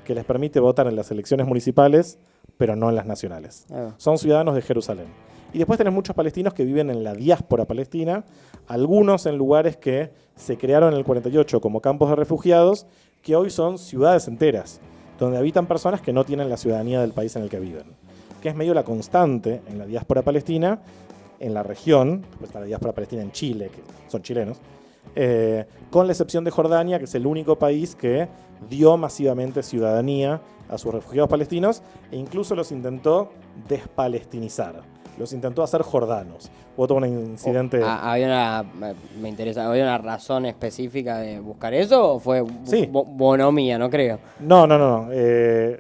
que les permite votar en las elecciones municipales, pero no en las nacionales. Son ciudadanos de Jerusalén. Y después tenés muchos palestinos que viven en la diáspora palestina, algunos en lugares que se crearon en el 48 como campos de refugiados, que hoy son ciudades enteras, donde habitan personas que no tienen la ciudadanía del país en el que viven. Que es medio la constante en la diáspora palestina, en la región, pues está la diáspora palestina en Chile, que son chilenos, con la excepción de Jordania, que es el único país que dio masivamente ciudadanía a sus refugiados palestinos e incluso los intentó despalestinizar. Los intentó hacer jordanos. Hubo todo un incidente...
Me interesa, ¿había una razón específica de buscar eso o fue
Sí.
bonomía? No creo.
No.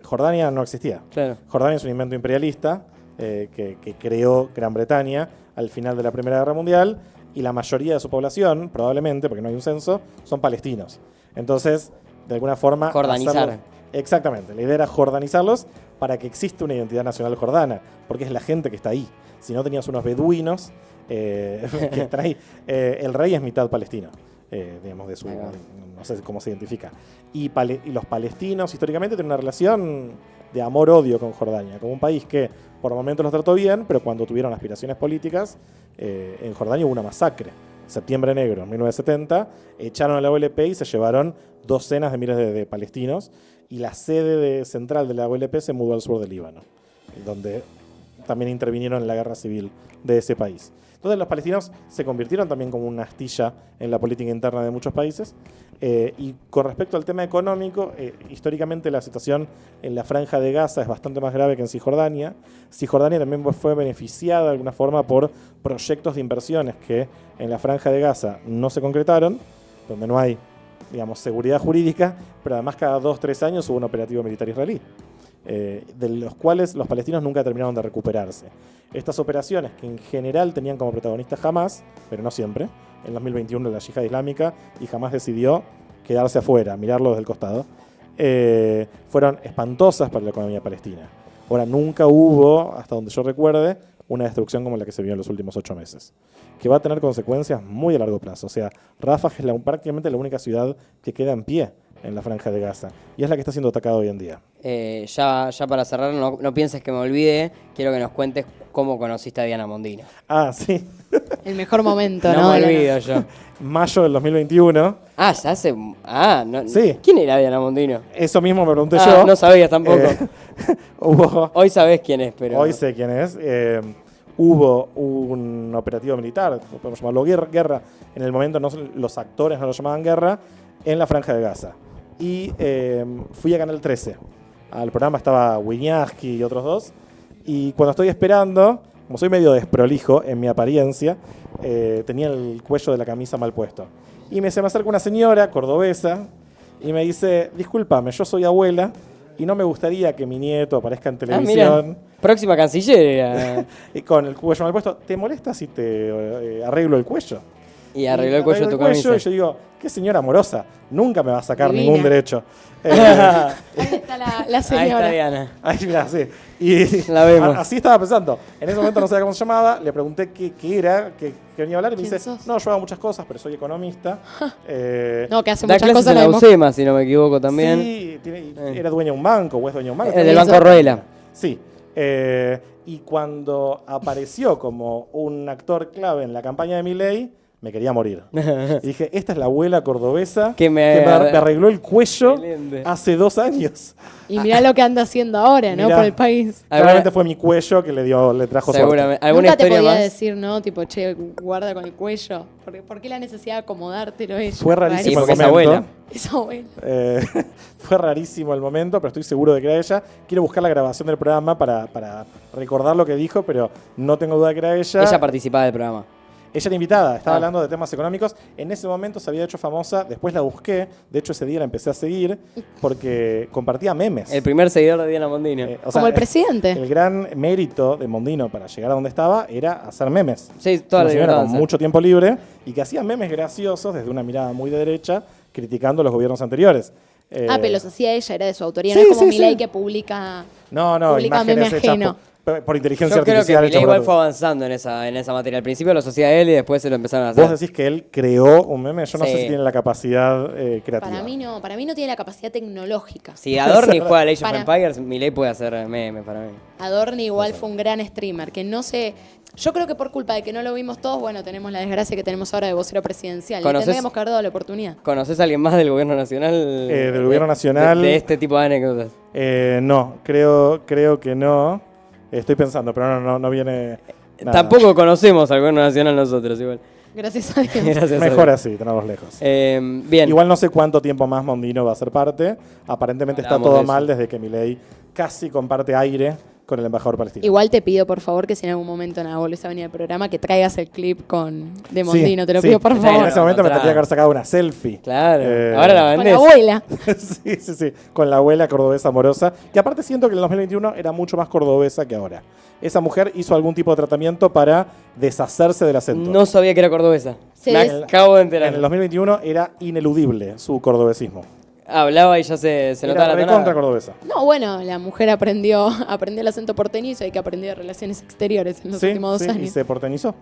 Jordania no existía.
Claro.
Jordania es un invento imperialista que creó Gran Bretaña al final de la Primera Guerra Mundial, y la mayoría de su población, probablemente, porque no hay un censo, son palestinos. Entonces, de alguna forma...
Jordanizar.
Exactamente. La idea era jordanizarlos para que exista una identidad nacional jordana, porque es la gente que está ahí. Si no, tenías unos beduinos que están ahí. El rey es mitad palestino, digamos, de su... No sé cómo se identifica. Y los palestinos, históricamente, tienen una relación de amor-odio con Jordania, como un país que por momentos los trató bien, pero cuando tuvieron aspiraciones políticas, en Jordania hubo una masacre. Septiembre Negro, en 1970, echaron a la OLP y se llevaron docenas de miles de palestinos, y la sede central de la OLP se mudó al sur del Líbano, donde también intervinieron en la guerra civil de ese país. Entonces los palestinos se convirtieron también como una astilla en la política interna de muchos países. Y con respecto al tema económico, históricamente la situación en la Franja de Gaza es bastante más grave que en Cisjordania. Cisjordania también fue beneficiada de alguna forma por proyectos de inversiones que en la Franja de Gaza no se concretaron, donde no hay, digamos, seguridad jurídica, pero además cada 2-3 años hubo un operativo militar israelí, de los cuales los palestinos nunca terminaron de recuperarse. Estas operaciones, que en general tenían como protagonistas Hamas, pero no siempre, en 2021 la Yihad Islámica, y Hamas decidió quedarse afuera, mirarlo desde el costado, fueron espantosas para la economía palestina. Ahora, nunca hubo, hasta donde yo recuerde, una destrucción como la que se vio en los últimos 8 meses, que va a tener consecuencias muy a largo plazo. O sea, Rafah es prácticamente la única ciudad que queda en pie en la Franja de Gaza, y es la que está siendo atacada hoy en día.
Ya para cerrar, no pienses que me olvide, quiero que nos cuentes cómo conociste a Diana Mondino.
Ah, sí.
El mejor momento, ¿no?
No me olvido yo.
Mayo del 2021.
Ya hace... No.
Sí.
¿Quién era Diana Mondino?
Eso mismo me pregunté yo.
No sabías tampoco.
Hubo...
Hoy sabés quién es, pero...
Hoy sé quién es. Hubo un operativo militar, podemos llamarlo guerra. En el momento los actores no lo llamaban guerra, en la Franja de Gaza. Y fui a Canal 13. Al programa estaba Wiñaski y otros dos. Y cuando estoy esperando, como soy medio desprolijo en mi apariencia, tenía el cuello de la camisa mal puesto. Y se me acerca una señora cordobesa y me dice: discúlpame, yo soy abuela y no me gustaría que mi nieto aparezca en televisión.
Mirá, próxima canciller.
Y con el cuello mal puesto. ¿Te molesta si te arreglo el cuello?
Y arregló el cuello de tu camisa.
Y yo digo: qué señora amorosa, nunca me va a sacar
Divina.
ningún derecho.
Ahí está la señora.
Ahí está Diana.
Ahí, mirá, sí. Y
La vemos.
así estaba pensando. En ese momento no sabía cómo se llamaba, le pregunté qué era, qué venía a hablar, y me
¿Quién
dice:
sos?
no, yo hago muchas cosas, pero soy economista.
No, que hace
Da
muchas
clases
cosas
en
la
la
hemos...
UCEMA, si no me equivoco también.
Sí, era dueña de un banco, o es dueña de un banco.
Del Banco Roela.
Sí. Y cuando apareció como un actor clave en la campaña de Milei, me quería morir. Y dije: esta es la abuela cordobesa
Que me
arregló el cuello
Excelente.
hace 2 años.
Y mirá lo que anda haciendo ahora, ¿no?
Mirá.
Por el país.
Seguramente fue mi cuello que le trajo suerte.
Seguramente. ¿Alguna
Nunca te
historia
podía
más?
decir, ¿no? Tipo, che, guarda con el cuello. ¿Por qué la necesidad de acomodártelo ella?
Fue rarísimo
porque
el
es
momento.
abuela.
Es abuela.
Fue rarísimo el momento, pero estoy seguro de que era ella. Quiero buscar la grabación del programa para recordar lo que dijo, pero no tengo duda de que era ella.
Ella participaba del programa.
Ella era invitada, estaba
Ah.
hablando de temas económicos. En ese momento se había hecho famosa, después la busqué. De hecho, ese día la empecé a seguir porque compartía memes.
El primer seguidor de Diana Mondino.
O sea,
Como el presidente.
El gran mérito de Mondino para llegar a donde estaba era hacer memes.
Sí,
Es
toda
una
la
señora
libertad.
con mucho tiempo libre y que hacía memes graciosos desde una mirada muy de derecha, criticando los gobiernos anteriores.
Pero los hacía ella, era de su autoría.
sí,
no es como
sí,
Milei
sí.
que publica.
No,
publica
imágenes
meme
hechas
ajeno.
por inteligencia
Yo creo que
artificial.
Milei
hechas por
igual
otros.
fue avanzando en esa materia. Al principio lo hacía él y después se lo empezaron a hacer.
Vos decís que él creó un meme. Yo no sé
Sí.
si tiene la capacidad creativa.
Para mí no tiene la capacidad tecnológica.
Si Adorni juega a Age of
Para-
Empires, Milei puede hacer memes para mí.
Adorni igual fue un gran streamer, que no sé. Yo creo que por culpa de que no lo vimos todos, bueno, tenemos la desgracia que tenemos ahora de vocero presidencial. Le
¿Conoces-
tendríamos que haber dado la oportunidad.
¿Conoces a alguien más del gobierno nacional?
Del gobierno nacional.
De este tipo de anécdotas.
No, creo que no. Estoy pensando, pero no viene nada.
Tampoco conocemos al gobierno nacional nosotros, igual.
Gracias a Dios.
Gracias a
Mejor
Dios.
así, tenerlos lejos.
Bien.
Igual no sé cuánto tiempo más Mondino va a ser parte. Aparentemente está
Hablamos
todo
de eso.
mal desde que Milei casi comparte aire con el embajador palestino.
Igual te pido, por favor, que si en algún momento nada volvés a venir al programa, que traigas el clip de Mondino. Te lo
sí.
pido, por
En
favor.
ese momento me
Otra.
tendría que haber sacado una selfie.
Claro.
Eh,
Ahora la
Con la
vendés.
abuela.
sí, con la abuela cordobesa amorosa, que aparte siento que en el 2021 era mucho más cordobesa que ahora. Esa mujer hizo algún tipo de tratamiento para deshacerse del acento.
No sabía que era cordobesa.
Se
Me
des-
acabo de
En el
enterar.
2021 era ineludible su cordobesismo.
Hablaba y ya se notaba
Era
la
recontra
tonada.
cordobesa.
No, bueno, la mujer aprendió el acento porteño y que aprendió de relaciones exteriores en los últimos 2
y
años.
se porteñizó.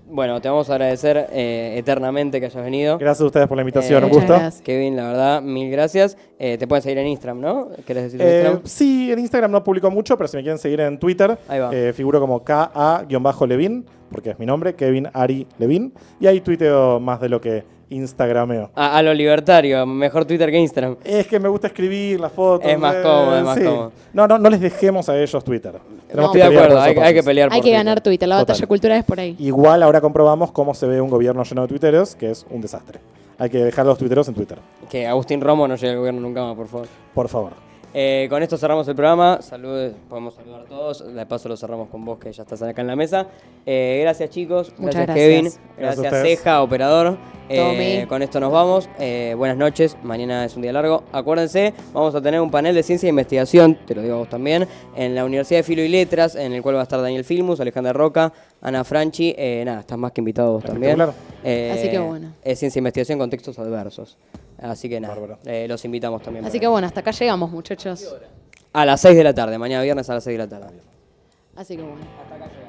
Bueno, te vamos a agradecer eternamente que hayas venido.
Gracias a ustedes por la invitación, un
Muchas
gusto.
gracias.
Kevin, la verdad, mil gracias. Te pueden seguir en Instagram, ¿no? ¿Querés decir tu Instagram?
Sí, en Instagram no publico mucho, pero si me quieren seguir en Twitter,
Ahí va.
figuro como KA-Levin, porque es mi nombre, Kevin Ari Levin, y ahí tuiteo más de lo que Instagrameo.
A lo libertario, mejor Twitter que Instagram.
Es que me gusta escribir las fotos.
Es más cómodo, es más cómodo.
No les dejemos a ellos Twitter. Tenemos
Estoy de
pelear
acuerdo,
por esos
hay que
pasos.
pelear por
Hay que ganar Twitter, la
Total.
batalla cultural es por ahí.
Igual ahora comprobamos cómo se ve un gobierno lleno de tuiteros, que es un desastre. Hay que dejar a los tuiteros en Twitter,
Que Agustín Romo no llegue al gobierno nunca más, por favor.
por favor.
Con esto cerramos el programa. Saludos, podemos saludar a todos. De paso lo cerramos con vos, que ya estás acá en la mesa. Gracias, chicos.
Muchas
Kevin.
gracias.
Gracias a
Gracias,
ustedes.
Ceja, operador.
Tommy.
Con esto nos vamos. Buenas noches. Mañana es un día largo. Acuérdense, vamos a tener un panel de ciencia e investigación, te lo digo a vos también, en la Universidad de Filo y Letras, en el cual va a estar Daniel Filmus, Alejandra Roca, Ana Franchi. Nada, estás más que invitado vos también.
Espectacular.
Así que bueno.
Es ciencia e investigación con textos adversos. Así que nada,
Bárbaro.
los invitamos también.
Así que bueno, hasta acá llegamos, muchachos.
A las 6 de la tarde, mañana viernes a las 6 de la tarde.
Así que bueno.
Hasta acá llegamos.